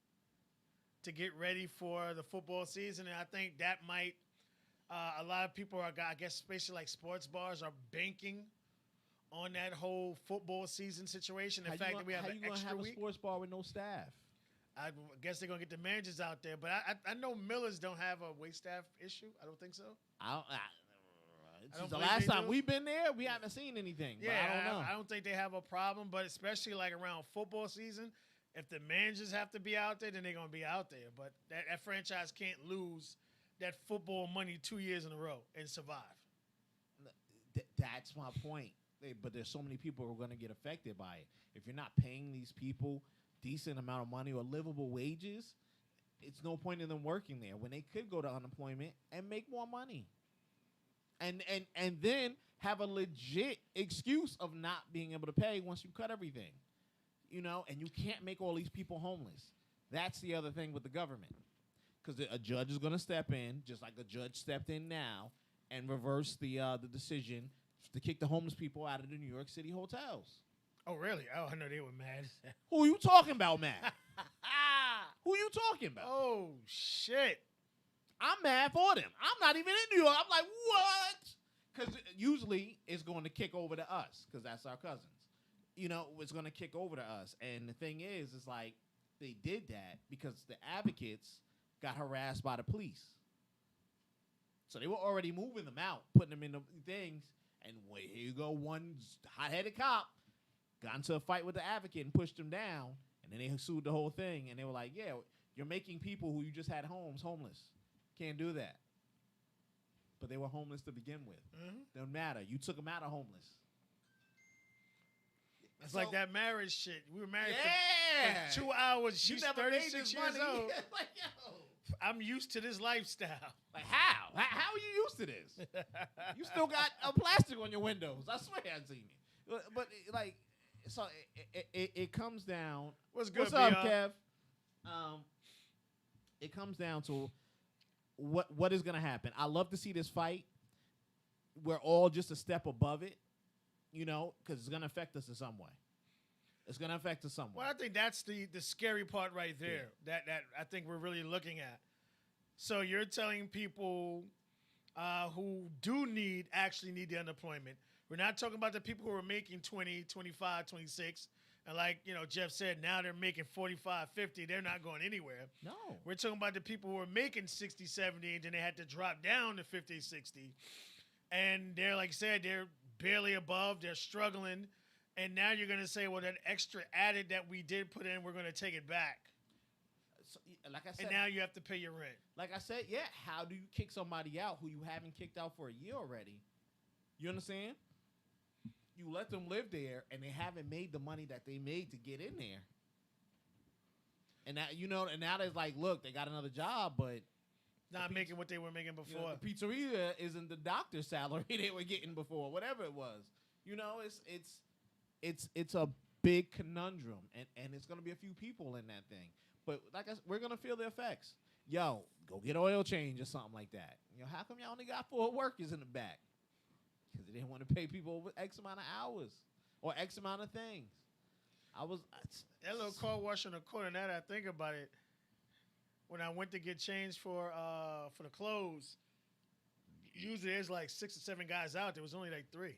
to get ready for the football season, and I think that might. A lot of people are, I guess, especially like sports bars, are banking on that whole football season situation. The fact that we have an extra week. A sports bar with no staff? I guess they're gonna get the managers out there, but I know Millers don't have a wait staff issue. I don't think so. Since the believe last they time do. we've been there, we haven't seen anything. Yeah, but I don't know. I don't think they have a problem, but especially like around football season, if the managers have to be out there, then they're gonna be out there. But that franchise can't lose that football money 2 years in a row and survive. That's my point. But there's so many people who are going to get affected by it. If you're not paying these people decent amount of money or livable wages, it's no point in them working there when they could go to unemployment and make more money. And then have a legit excuse of not being able to pay once you cut everything. And you can't make all these people homeless. That's the other thing with the government. Because a judge is going to step in, just like a judge stepped in now, and reverse the decision to kick the homeless people out of the New York City hotels. Oh, really? Oh, I know they were mad. Who are you talking about, Matt? Who are you talking about? Oh, shit. I'm mad for them. I'm not even in New York. I'm like, what? Because usually it's going to kick over to us because that's our cousins. It's going to kick over to us. And the thing is like they did that because the advocates got harassed by the police. So they were already moving them out, putting them in the things. And here you go, one hot-headed cop got into a fight with the advocate and pushed him down. And then they sued the whole thing. And they were like, yeah, you're making people who you just had homeless. Can't do that. But they were homeless to begin with. Don't matter. You took them out of homeless. It's like that marriage shit. We were married Yeah. for 2 hours. You She's never made 36 this years money. old. Like, yo. I'm used to this lifestyle. Like, how? How are you used to this? You still got plastic on your windows. I swear I've seen it. But like, so it comes down. What's good, What's up, BR? Kev? It comes down to what is going to happen. I love to see this fight. We're all just a step above it, you know, because it's going to affect us in some way. It's going to affect us some way. Well, I think that's the scary part right there. That I think we're really looking at. So you're telling people who actually need the unemployment. We're not talking about the people who are making 20, 25, 26. And like, you know, Jeff said, now they're making 45, 50. They're not going anywhere. No. We're talking about the people who are making 60, 70, and then they had to drop down to 50, 60. And they're, like I said, they're barely above. They're struggling. And now you're going to say, well, that extra added that we did put in, we're going to take it back. So, like I said, And now you have to pay your rent. like I said, yeah, how do you kick somebody out who you haven't kicked out for a year already? You understand? You let them live there, and they haven't made the money that they made to get in there. And now, you know, and now there's like, look, they got another job, but Not making what they were making you before. know, the pizzeria isn't the doctor's salary they were getting before, whatever it was. You know, it's a big conundrum, and it's gonna be a few people in that thing. But like I said, we're gonna feel the effects. Yo, go get oil change or something like that. You know, how come y'all only got 4 workers in the back? Because they didn't want to pay people over X amount of hours or X amount of things. That little car wash on the corner, now that I think about it, when I went to get changed for the clothes, usually there's like 6 or 7 guys out. There was only like 3.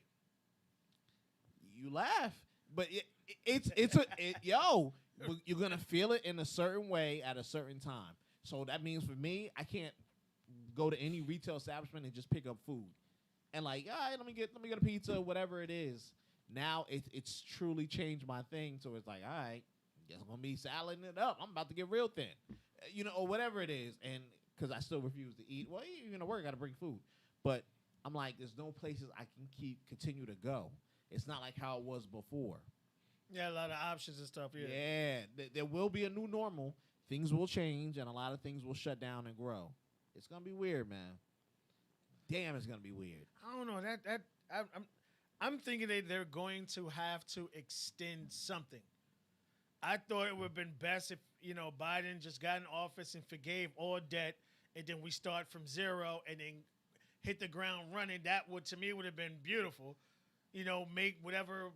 You laugh, but you're gonna feel it in a certain way at a certain time. So that means for me, I can't go to any retail establishment and just pick up food and like, all right, let me get a pizza, whatever it is. Now it's truly changed my thing. So it's like, all right, guess I'm gonna be salading it up. I'm about to get real thin, you know, or whatever it is. And because I still refuse to eat. Well, you're gonna work, I gotta bring food. But I'm like, there's no places I can continue to go. It's not like how it was before. Yeah, a lot of options and stuff. Yeah. Yeah, there will be a new normal. Things will change, and a lot of things will shut down and grow. It's gonna be weird, man. Damn, it's gonna be weird. I don't know I'm thinking they're going to have to extend something. I thought it would have been best if, you know, Biden just got in office and forgave all debt, and then we start from zero and then hit the ground running. That would, to me, would have been beautiful. You know, make whatever,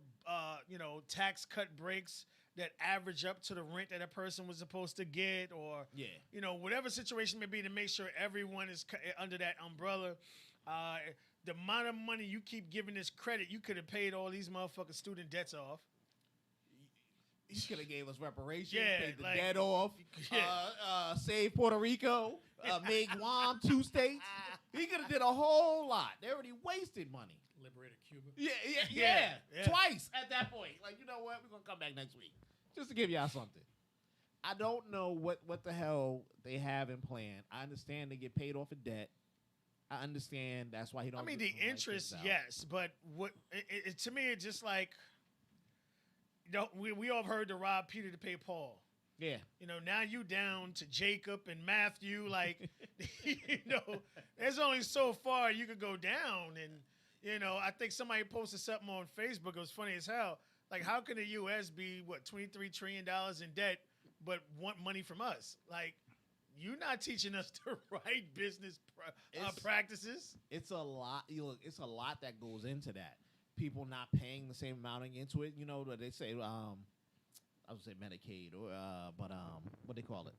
you know, tax cut breaks that average up to the rent that a person was supposed to get, or, Yeah. you know, whatever situation may be, to make sure everyone is under that umbrella. The amount of money you keep giving this credit, you could have paid all these motherfucking student debts off. He could have gave us reparations, Yeah, paid the like- debt off, Yeah. saved Puerto Rico, made Guam 2 states. He could have did a whole lot. They already wasted money. Liberated Cuba. Yeah. Yeah. Twice at that point. Like, you know what? We're going to come back next week just to give y'all something. I don't know what the hell they have in plan. I understand they get paid off of debt. I understand that's why he don't. I mean, don't the like interest, this out. yes, but what to me, it's just like, you know, we all heard to rob Peter to pay Paul. Yeah. You know, now you down to Jacob and Matthew. Like, you know, there's only so far you could go down. And, you know, I think somebody posted something on Facebook. It was funny as hell. Like, how can the U.S. be, $23 trillion in debt, but want money from us? Like, you're not teaching us the right business practices. It's a lot. Look, it's a lot that goes into that. People not paying the same amount into it. You know what they say? I would say Medicaid or but what they call it?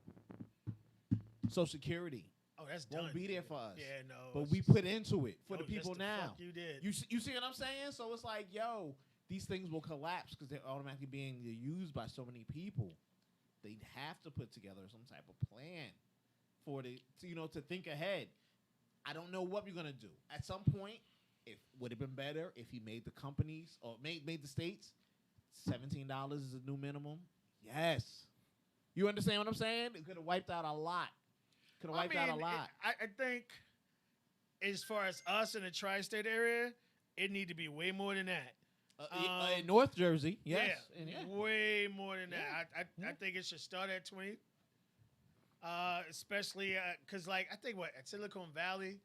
Social Security Oh, that's done. won't be there for us. Yeah, no. But it's we just- put into it for no, the people just the now. fuck you did. You see what I'm saying? So it's like, yo, these things will collapse because they're automatically being used by so many people. They have to put together some type of plan for to think ahead. I don't know what we're gonna do. At some point, it would have been better if he made the companies or made the states $17 is a new minimum. Yes, you understand what I'm saying? It could have wiped out a lot. Could have wiped out a lot. I think, as far as us in the tri-state area, it need to be way more than that. In North Jersey, yes, Yeah, way more than that. I think it should start at 20. Especially because, like, I think at Silicon Valley,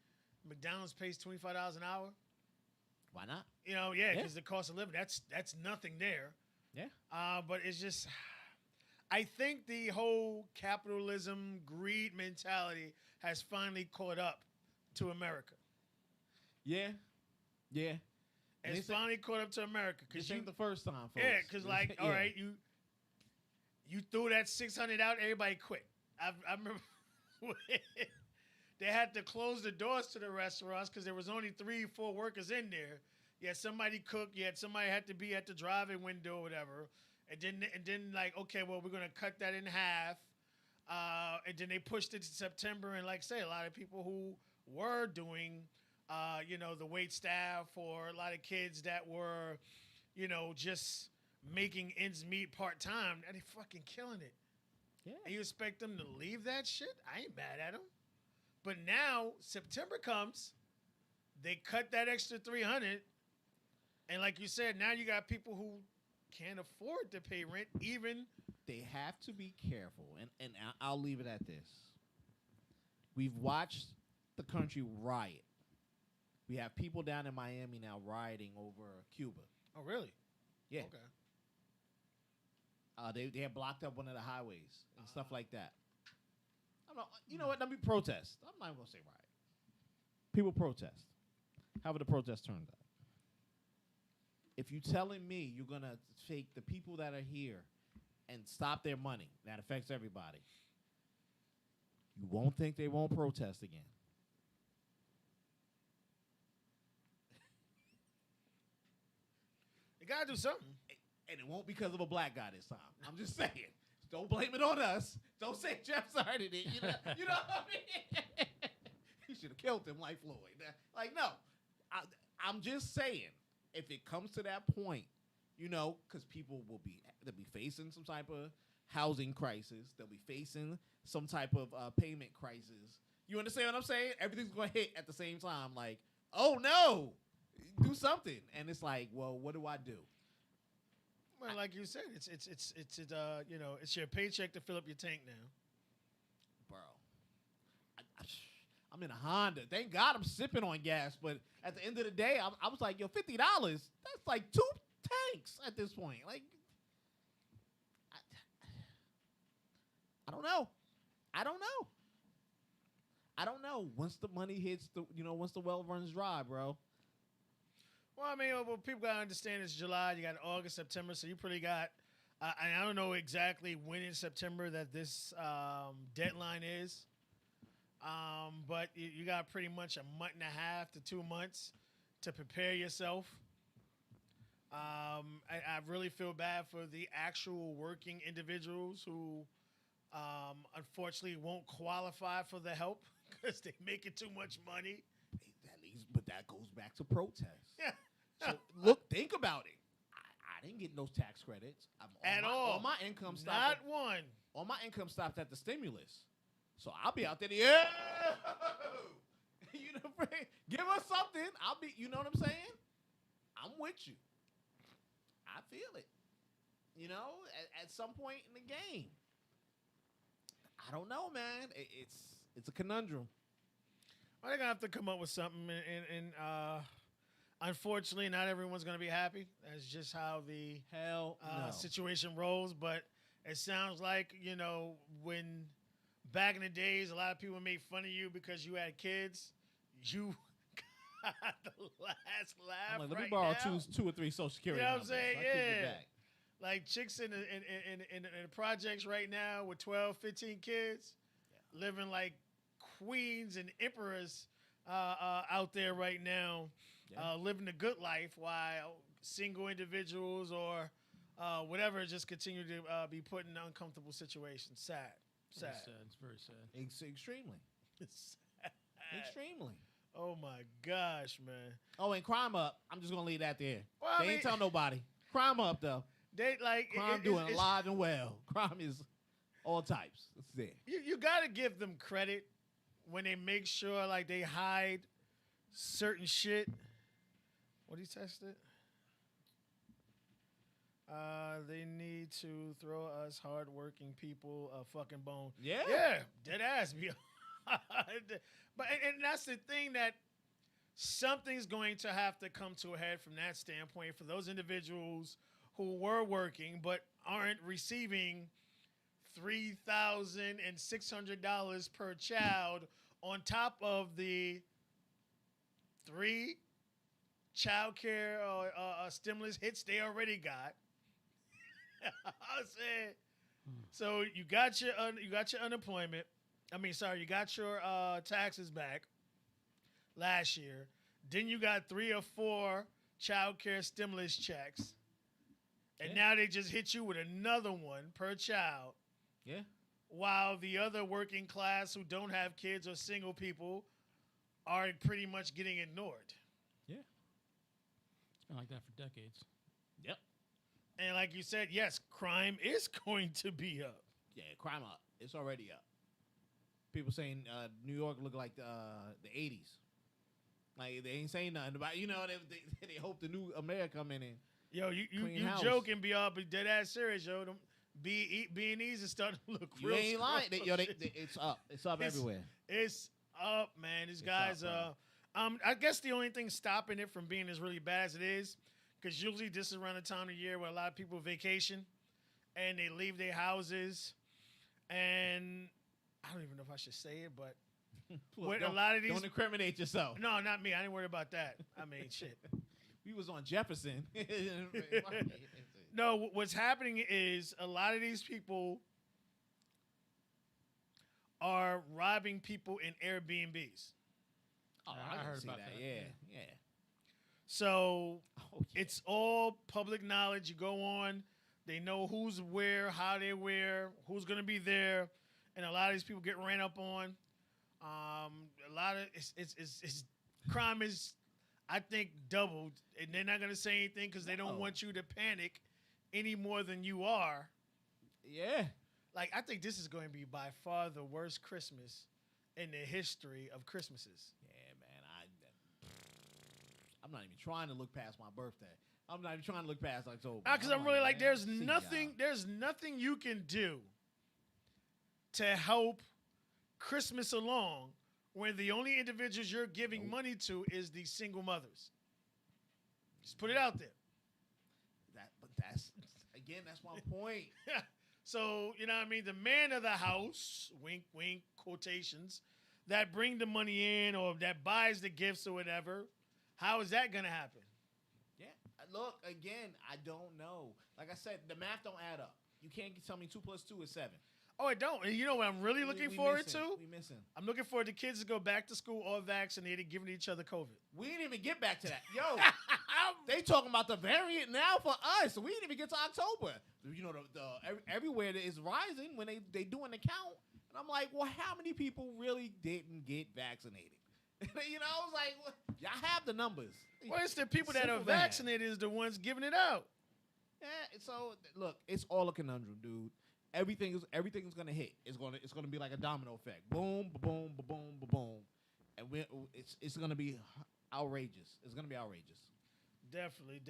McDonald's pays $25 an hour. Why not? You know, because the cost of living, that's nothing there. Yeah. But it's just, I think the whole capitalism greed mentality has finally caught up to America. Yeah. It's finally caught up to America. This ain't the first time, folks. Yeah, because like, all right, you threw that 600 out, everybody quit. I remember they had to close the doors to the restaurants because there was only 3-4 workers in there. You had somebody cook. You had somebody had to be at the drive-in window or whatever. And then like, okay, well, we're gonna cut that in half. And then they pushed it to September. And like I say, a lot of people who were doing, the wait staff or a lot of kids that were, just making ends meet part time, and they fucking killing it. Yeah. And you expect them to leave that shit? I ain't mad at them. But now September comes, they cut that extra 300, and like you said, now you got people who can't afford to pay rent. Even they have to be careful, and I'll leave it at this. We've watched the country riot. We have people down in Miami now rioting over Cuba. oh really? Yeah. Okay. They have blocked up one of the highways and stuff like that. I'm not, you know what? Let me protest. I'm not even gonna say riot. People protest. However, the protest turned out. If you're telling me you're gonna take the people that are here and stop their money, that affects everybody. You won't think they won't protest again. You gotta do something. And it won't because of a black guy this time. I'm just saying. Don't blame it on us. Don't say Jeff started it. You know what I mean? He should have killed him like Floyd. Like, no. I'm just saying, if it comes to that point, because people they'll be facing some type of housing crisis. They'll be facing some type of payment crisis. You understand what I'm saying? Everything's going to hit at the same time. Like, oh, no. Do something. And it's like, well, what do I do? Well, like you said, it's your paycheck to fill up your tank now. Bro, I'm in a Honda. Thank God I'm sipping on gas. But at the end of the day, I was like, yo, $50. That's like 2 tanks at this point. Like, I don't know. I don't know. Once the money hits once the well runs dry, bro. Well, I mean, what people gotta understand is July. You got August, September, so you pretty got. And I don't know exactly when in September that this deadline is, but you got pretty much a month and a half to 2 months to prepare yourself. I really feel bad for the actual working individuals who, unfortunately, won't qualify for the help because they making too much money. But that goes back to protest. Yeah. So look, think about it. I didn't get those tax credits All All my income stopped. Not one. All my income stopped at the stimulus. So I'll be out there. Yeah. Give us something. I'll be. You know what I'm saying? I'm with you. I feel it. At some point in the game. I don't know, man. It's a conundrum. Well, they're gonna have to come up with something, and unfortunately, not everyone's gonna be happy. That's just how the situation rolls. But it sounds like when back in the days, a lot of people made fun of you because you had kids. You got the last laugh. Let me right borrow now. two or three Social Security. You know what I'm numbers. saying? I'll keep it Yeah. back. Like chicks in the projects right now with 12, 15 kids, living like queens and emperors out there right now, living the good life, while single individuals or whatever just continue to be put in uncomfortable situations. Sad. Sad. It's very sad. Extremely. It's sad. Extremely. Oh my gosh, man. Oh, and Crime Up. I'm just gonna leave that there. Well, I They mean- ain't tell nobody. Crime Up though. They like Crime doing alive and well. Crime is all types. It's there. You gotta give them credit when they make sure like they hide certain shit. What he texted? They need to throw us hardworking people a fucking bone. Yeah. Yeah, dead ass. But and that's the thing, that something's going to have to come to a head from that standpoint for those individuals who were working but aren't receiving $3,600 per child on top of the 3 child care stimulus hits they already got. I said, so you got your unemployment. I mean, sorry, you got your taxes back last year. Then you got 3 or 4 child care stimulus checks. And now they just hit you with another one per child. Yeah. While the other working class who don't have kids or single people are pretty much getting ignored. Yeah. It's been like that for decades. Yep. And like you said, yes, crime is going to be up. Yeah, Crime Up. It's already up. People saying New York look like the 80s. Like, they ain't saying nothing about, they hope the new America come in and Yo, you clean house. joking, be all, but dead ass serious, yo. Them B&Es is starting to look You real ain't lying. scruffy. It's up. It's up It's- everywhere. It's up, man. These It's guys, up, I guess the only thing stopping it from being as really bad as it is, because usually this is around the time of year where a lot of people vacation and they leave their houses, and I don't even know if I should say it, but Look, with a lot of these, don't incriminate yourself. no, not me. I didn't worry about that. I mean, shit. We was on Jefferson. No, what's happening is a lot of these people are robbing people in Airbnbs. Oh, I I heard see about that. that, Yeah, yeah. yeah. So Oh, yeah. it's all public knowledge. You go on, they know who's where, how they where, who's gonna be there, and a lot of these people get ran up on. A lot of it's crime is, I think, doubled, and they're not gonna say anything because they don't No. want you to panic any more than you are. Yeah. Like, I think this is going to be by far the worst Christmas in the history of Christmases. Yeah, man. I'm not even trying to look past my birthday. I'm not even trying to look past October. Because I'm really like, man, there's see nothing you can do to help Christmas along when the only individuals you're giving money to is the single mothers. Just put it out there. But that's my point. So, you know what I mean? The man of the house, wink, wink, quotations, that bring the money in or that buys the gifts or whatever, how is that going to happen? Yeah. Look, again, I don't know. Like I said, the math don't add up. You can't tell me 2 + 2 is 7. Oh, I don't. And you know what I'm really looking forward to? We missing. I'm looking forward to kids to go back to school all vaccinated, giving each other COVID. We didn't even get back to that. Yo, they talking about the variant now for us. We didn't even get to October. You know, everywhere that is rising when they doing the count. And I'm like, well, how many people really didn't get vaccinated? I was like, well, y'all have the numbers. Well, it's the people that are Simple math. vaccinated is the ones giving it out. Yeah, so look, it's all a conundrum, dude. Everything's gonna hit. It's gonna be like a domino effect. Boom, boom, boom, boom, and it's gonna be outrageous. It's gonna be outrageous. Definitely.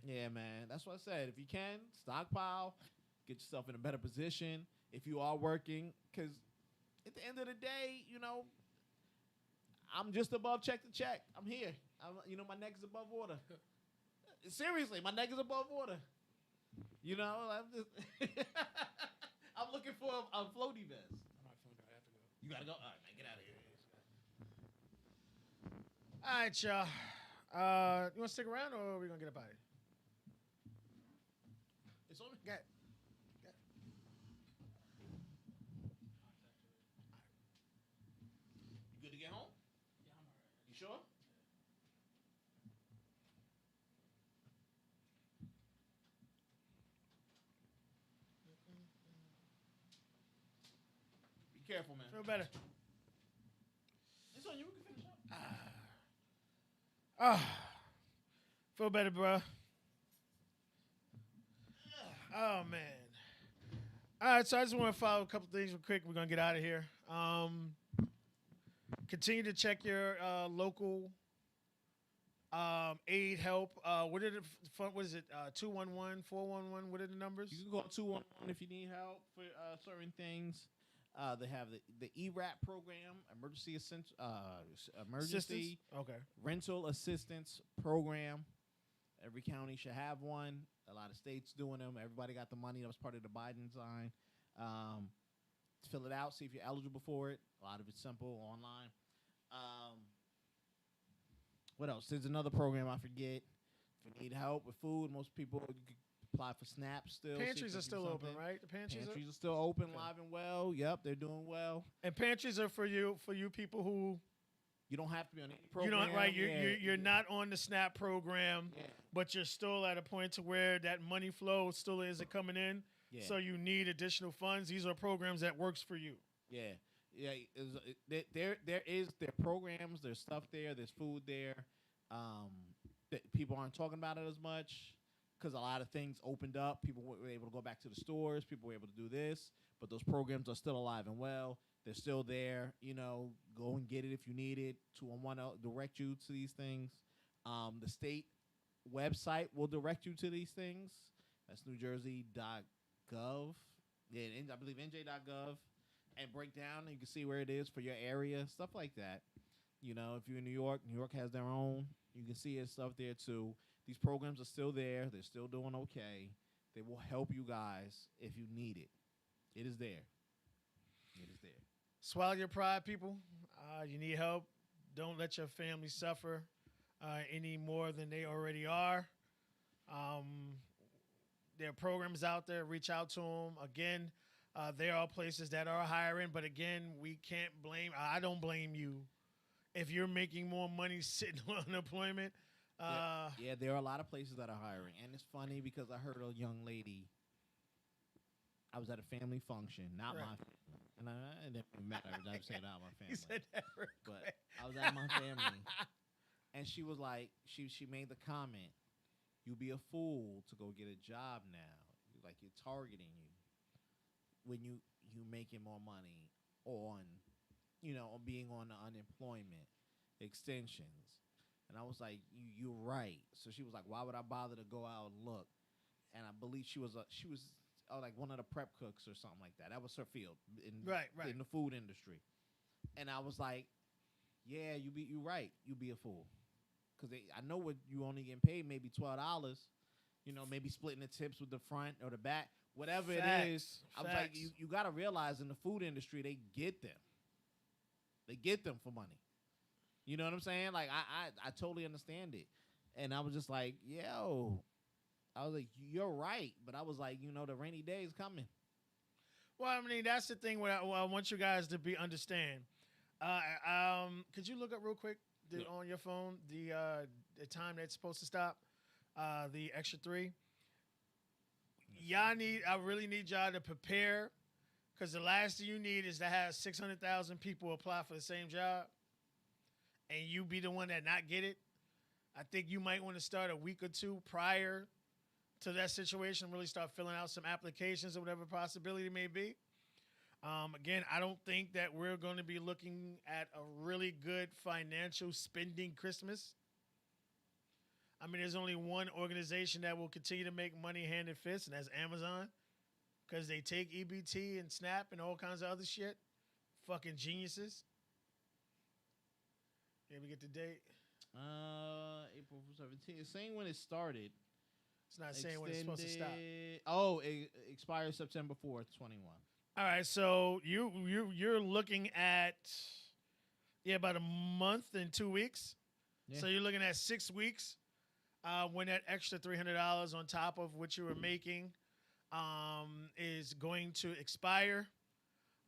Yeah, man. That's what I said. If you can stockpile, get yourself in a better position. If you are working, because at the end of the day, I'm just above check to check. I'm here. My neck is above water. Seriously, my neck is above water. I'm just. I'm looking for a floaty vest. I have to go. You gotta go. All right, man, get out of here. All right, y'all. You want to stick around or are we going to get up out of here? It's on. Got You good to get home? Yeah, I'm all right. You sure? careful, man. Feel better. It's on you. We can finish up. Feel better, bro. Oh man. All right, so I just want to follow a couple things real quick. We're gonna get out of here. Continue to check your local aid help. What did it? What is it? 211, 411. What are the numbers? You can call 211 if you need help for certain things. They have the ERAP program, emergency emergency Assistance? Okay. rental assistance program. Every county should have one. A lot of states doing them. Everybody got the money. That was part of the Biden sign. Fill it out. See if you're eligible for it. A lot of it's simple online. What else? There's another program I forget. If you need help with food, most people you can apply for SNAP still. see if Pantries they are do still open, something. right? The pantries, Pantries are still open, Okay. live and well. Yep, they're doing well. and pantries are for you people who You don't have to be on any you program. don't right. Yeah. You're not on the SNAP program, Yeah. but you're still at a point to where that money flow still isn't coming in. Yeah. So you need additional funds. These are programs that works for you. Yeah, yeah. There are programs. There's stuff there. There's food there. That people aren't talking about it as much because a lot of things opened up. People were able to go back to the stores. People were able to do this, but those programs are still alive and well. They're still there. You know, go and get it if you need it. 211 will direct you to these things. The state website will direct you to these things. That's NewJersey.gov. Yeah, I believe NJ.gov. And break down, and you can see where it is for your area, stuff like that. You know, if you're in New York has their own. You can see it stuff there too. These programs are still there. They're still doing okay. They will help you guys if you need it. It is there. It is there. Swallow your pride, people. You need help. Don't let your family suffer any more than they already are. There are programs out there. Reach out to them. Again, there are places that are hiring, but again, we can't blame. I don't blame you if you're making more money sitting on unemployment. Yeah, there are a lot of places that are hiring, and it's funny because I heard a young lady. I was at a family function, not Right. my family, and it didn't matter. I just said not my family. He said that real But quick. I was at my family, and she was like, she made the comment, "You be a fool to go get a job now. Like you're targeting you when you making more money on, on being on the unemployment extensions." And I was like, "You're right." So she was like, "Why would I bother to go out and look?" And I believe she was like one of the prep cooks or something like that. That was her field Right. in the food industry. And I was like, "Yeah, you right. You be a fool, because I know what you only getting paid maybe $12. Maybe splitting the tips with the front or the back, whatever it is." Facts. I was like, Facts. you got to realize in the food industry they get them. They get them for money. You know what I'm saying? Like I totally understand it, and I was just like, yo. I was like, you're right, but I was like, the rainy day is coming. Well, I mean, that's the thing. What I want you guys to understand. Could you look up real quick on your phone the time that's supposed to stop? The extra 3. I really need y'all to prepare, because the last thing you need is to have 600,000 people apply for the same job, and you be the one that not get it. I think you might want to start a week or 2 prior to that situation, really start filling out some applications or whatever possibility may be. Again, I don't think that we're going to be looking at a really good financial spending Christmas. I mean, there's only one organization that will continue to make money hand and fist, and that's Amazon, because they take EBT and SNAP and all kinds of other shit. Fucking geniuses. Yeah, we get the date. April 17th. It's saying when it started. It's not saying when it's supposed to stop. Oh, it expires September 4th, 21. All right, so you're looking at about a month and 2 weeks. Yeah. So you're looking at 6 weeks when that extra $300 on top of what you were making is going to expire.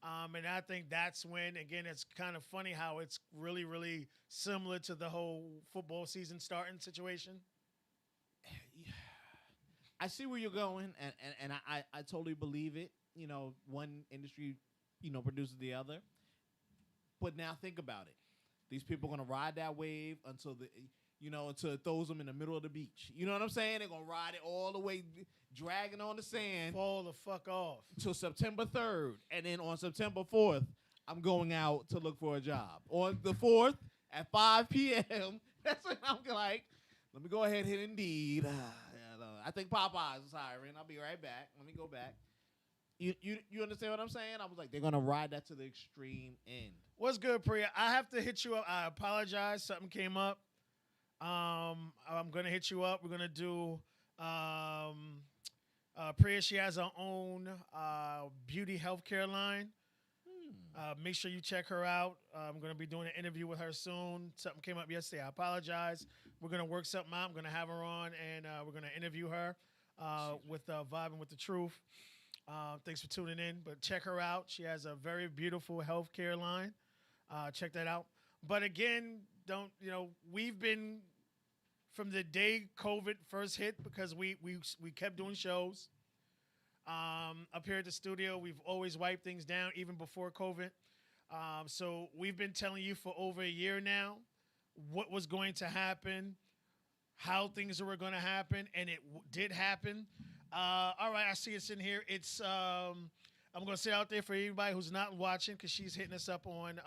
And I think that's when, again, it's kind of funny how it's really, really similar to the whole football season starting situation. I see where you're going, and I totally believe it. One industry produces the other. But now think about it. These people are gonna ride that wave until until it throws them in the middle of the beach. You know what I'm saying? They're gonna ride it all the way, dragging on the sand Fall the fuck off. till September 3rd, and then on September 4th, I'm going out to look for a job. On the 4th at 5 p.m., that's when I'm like, let me go ahead and hit Indeed. I think Popeyes is hiring. I'll be right back. Let me go back. You understand what I'm saying? I was like, they're gonna ride that to the extreme end. What's good, Priya? I have to hit you up. I apologize. Something came up. I'm gonna hit you up. We're gonna do Priya. She has her own beauty healthcare line. Make sure you check her out. I'm gonna be doing an interview with her soon. Something came up yesterday. I apologize. We're gonna work something out. I'm gonna have her on, and we're gonna interview her with Vibing with the Truth. Thanks for tuning in. But check her out. She has a very beautiful healthcare line. Check that out. But again, we've been from the day COVID first hit, because we kept doing shows up here at the studio. We've always wiped things down even before COVID. So we've been telling you for over a year now what was going to happen, how things were going to happen, and it did happen. All right, I see it's in here. It's I'm going to say out there for everybody who's not watching, because she's hitting us up on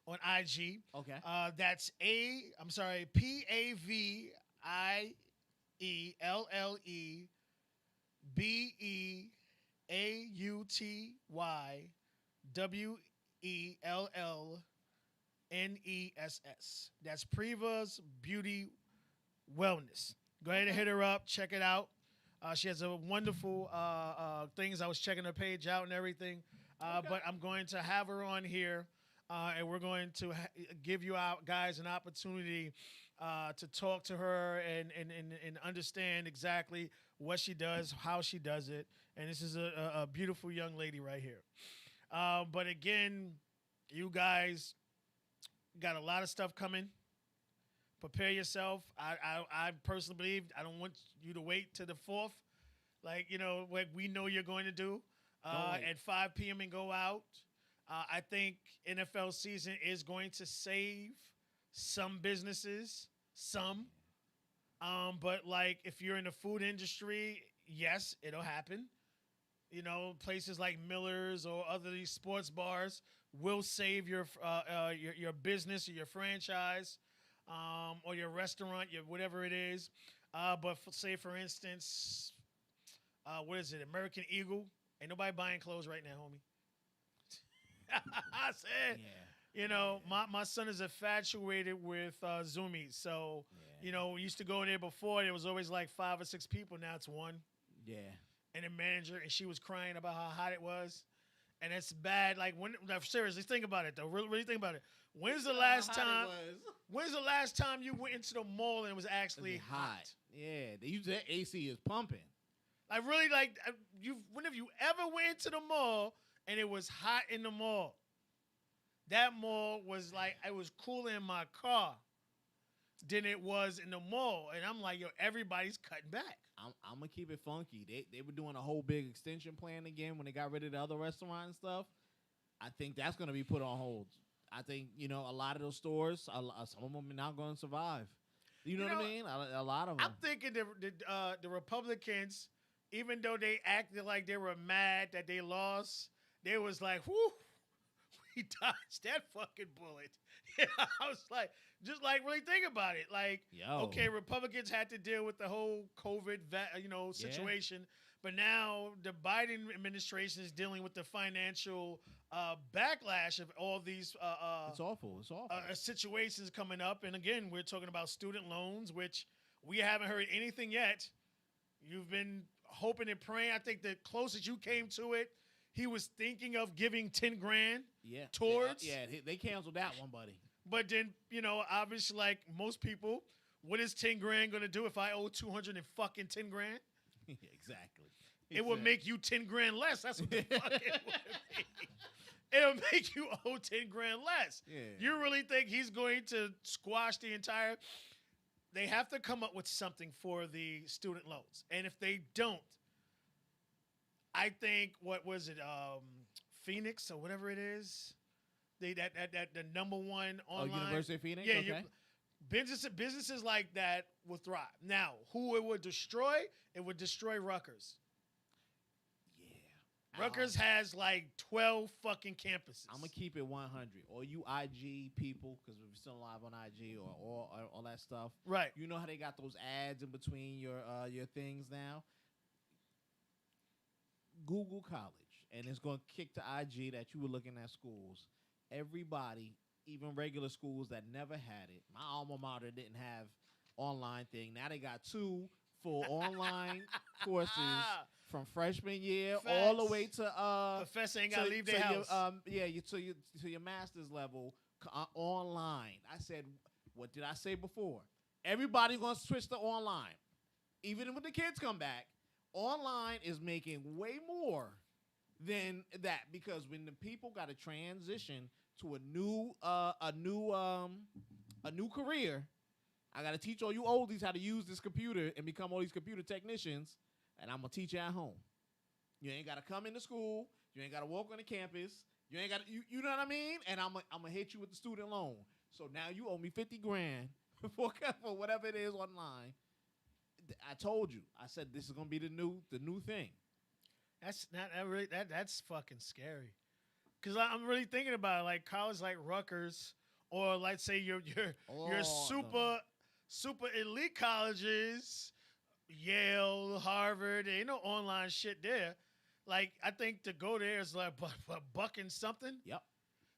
IG. Okay. That's PAVIELLEBEAUTYWELLNESS. That's Priva's Beauty Wellness. Go ahead and hit her up. Check it out. She has a wonderful things. I was checking her page out and everything. But I'm going to have her on here, and we're going to give you guys an opportunity to talk to her and understand exactly what she does, how she does it. And this is a beautiful young lady right here. But again, you guys got a lot of stuff coming. Prepare yourself. I personally believe I don't want you to wait to the 4th, like we know you're going to do at 5 p.m. and go out. I think NFL season is going to save some businesses, but like if you're in the food industry, yes, it'll happen. Places like Miller's or other these sports bars will save your business or your franchise. Or your restaurant, whatever it is. But say, for instance, what is it, American Eagle? Ain't nobody buying clothes right now, homie. I said, my son is infatuated with Zoomies. So, we used to go in there before. There was always like 5 or 6 people. Now it's one. Yeah. And a manager, and she was crying about how hot it was. And it's bad. Like, seriously, think about it, though. Really think about it. When's the last time you went into the mall and it was actually hot? Yeah, they use that AC is pumping. Like, really, like, when have you ever went into the mall and it was hot in the mall? That mall was like, it was cooler in my car than it was in the mall. And I'm like, everybody's cutting back. I'm going to keep it funky. They were doing a whole big extension plan again when they got rid of the other restaurant and stuff. I think that's going to be put on hold. I think, a lot of those stores, some of them are not going to survive. You know what I mean? A lot of them. I'm thinking the Republicans, even though they acted like they were mad that they lost, they was like, whew, we dodged that fucking bullet. I was like, just like really think about it. Like, okay, Republicans had to deal with the whole COVID, situation. But now the Biden administration is dealing with the financial backlash of all these it's awful. situations coming up. And again, we're talking about student loans, which we haven't heard anything yet. You've been hoping and praying. I think the closest you came to it, he was thinking of giving 10 grand towards. Yeah, they canceled that one, buddy. But then, obviously, like most people, what is 10 grand going to do if I owe 200 and fucking 10 grand? Exactly. It would make you 10 grand less. That's what the fuck it would be. It'll make you owe 10 grand less. Yeah. You really think he's going to squash the entire... They have to come up with something for the student loans. And if they don't, I think, what was it? Phoenix or whatever it is. They that the number one online. University of Phoenix. Yeah, Okay. businesses like that will thrive. Now, who it would destroy? It would destroy Rutgers. Yeah. Rutgers has like 12 fucking campuses. I'm gonna keep it 100. All you IG people, because we're still live on IG or all that stuff. right. You know how they got those ads in between your things now. Google College, and it's gonna kick to IG that you were looking at schools. Everybody, even regular schools that never had it. My alma mater didn't have online thing. Now they got 2 full online courses from freshman year all the Facts. way to Professor ain't gotta leave their house. to your master's level online. I said, what did I say before? Everybody gonna switch to online, even when the kids come back. Online is making way more than that because when the people got to transition to a new career, I got to teach all you oldies how to use this computer and become all these computer technicians, and I'm gonna teach you at home. You ain't got to come into school. You ain't got to walk on the campus. You ain't got you know what I mean? And I'm gonna hit you with the student loan. So now you owe me $50,000 for whatever it is online. I told you. I said this is gonna be the new thing. That's not that really that's fucking scary. Cause I'm really thinking about it, like college like Rutgers or let's say your super elite colleges, Yale, Harvard. There ain't no online shit there. Like I think to go there is like a buck and something. Yep.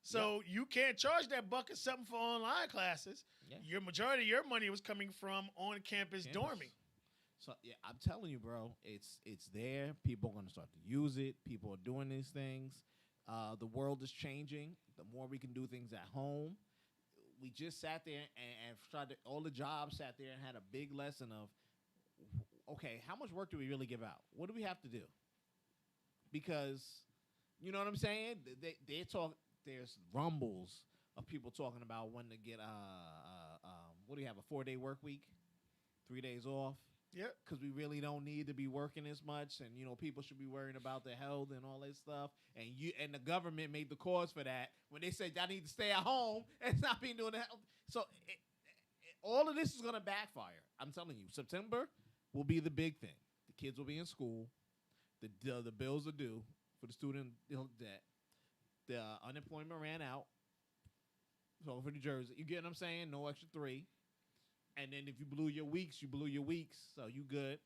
So you can't charge that buck and something for online classes. Yeah. Your majority of your money was coming from on campus dorming. So yeah, I'm telling you, bro, it's there. People are gonna start to use it. People are doing these things. The world is changing. The more we can do things at home, we just sat there and tried to. All the jobs sat there and had a big lesson of, okay, how much work do we really give out? What do we have to do? Because, you know what I'm saying? They talk. There's rumbles of people talking about when to get what do you have, a 4-day work week, 3 days off. Yep. Because we really don't need to be working as much, and people should be worrying about their health and all that stuff. And the government made the cause for that when they said y'all need to stay at home and stop being doing the health. So all of this is gonna backfire. I'm telling you, September will be the big thing. The kids will be in school. The bills are due for the student debt. The unemployment ran out. So for New Jersey, you get what I'm saying? No extra 3. And then if you blew your weeks, you blew your weeks. So you good.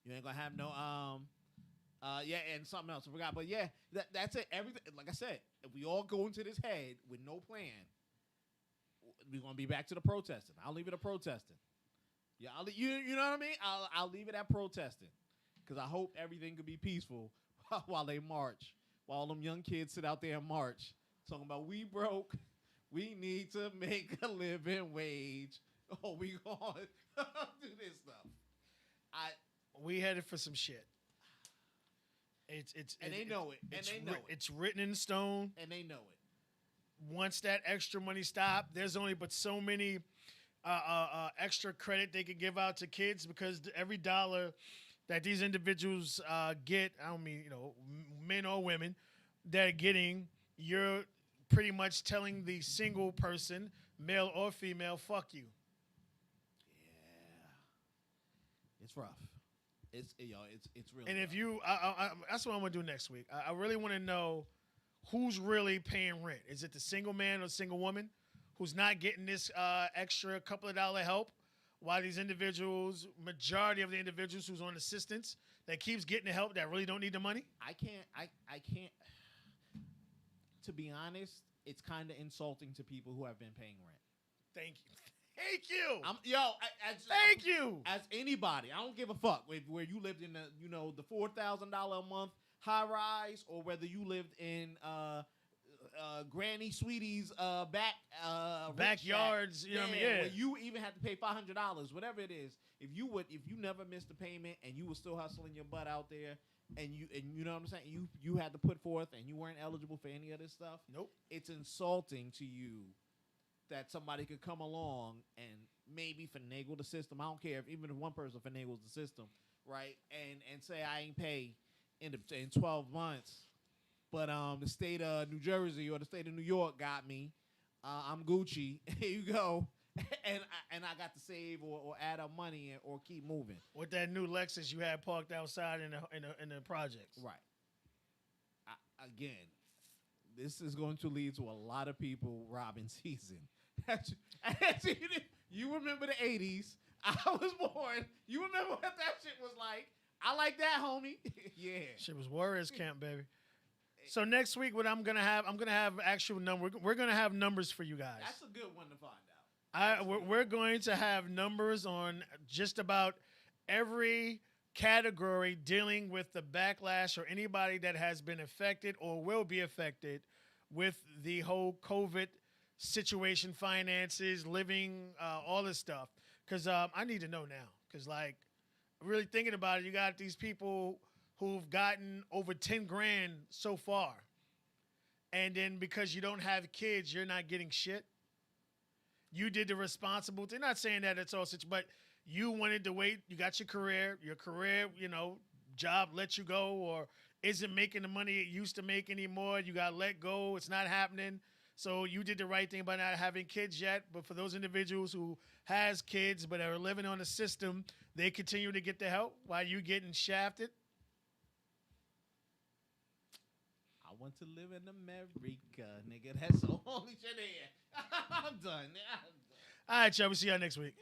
You ain't gonna have no and something else I forgot. But yeah, that's it. Everything, like I said, if we all go into this head with no plan, we're gonna be back to the protesting. I'll leave it at protesting. Yeah, you know what I mean? I'll leave it at protesting. Because I hope everything could be peaceful while they march. While them young kids sit out there and march. Talking about we broke. We need to make a living wage. Oh, we gonna do this stuff. We headed for some shit. And they know it. And they know it. It's written in stone. And they know it. Once that extra money stopped, there's only but so many extra credit they could give out to kids because every dollar that these individuals get, I don't mean men or women, they're getting, you're pretty much telling the single person, male or female, fuck you. Yeah, it's rough. It's really. And rough. if you, that's what I'm gonna do next week. I really want to know who's really paying rent. Is it the single man or single woman who's not getting this extra couple of dollar help? While these individuals, majority of the individuals who's on assistance, that keeps getting the help that really don't need the money? I can't. To be honest, it's kind of insulting to people who have been paying rent. Thank you. Thank you. As anybody, I don't give a fuck where you lived in the $4,000 a month high rise or whether you lived in Granny Sweetie's backyards. You know what I mean? Yeah. Where you even had to pay $500, whatever it is. If you never missed a payment and you were still hustling your butt out there, and you know what I'm saying, you had to put forth and you weren't eligible for any of this stuff. Nope. It's insulting to you that somebody could come along and maybe finagle the system. I don't care if one person finagles the system, right? And say I ain't pay in 12 months. but the state of New Jersey or the state of New York got me. I'm Gucci. Here you go. And I got to save or add up money or keep moving. With that new Lexus you had parked outside in the projects. Right. Again, this is going to lead to a lot of people robbing season. You remember the 80s. I was born. You remember what that shit was like. I like that, homie. Yeah. Shit was Warriors Camp, baby. So next week, what I'm gonna have actual number. We're gonna have numbers for you guys. That's a good one to find out. We're going to have numbers on just about every category dealing with the backlash or anybody that has been affected or will be affected with the whole COVID situation, finances, living, all this stuff. Because I need to know now. Because, like, really thinking about it, you got these people who've gotten over 10 grand so far. And then because you don't have kids, you're not getting shit. You did the responsible thing. Not saying that it's all such, but you wanted to wait. You got your career, job let you go or isn't making the money it used to make anymore. You got let go. It's not happening. So you did the right thing by not having kids yet. But for those individuals who has kids but are living on the system, they continue to get the help while you getting shafted. I want to live in America, nigga. That's the only shit there. I'm done. All right, y'all. We'll see y'all next week.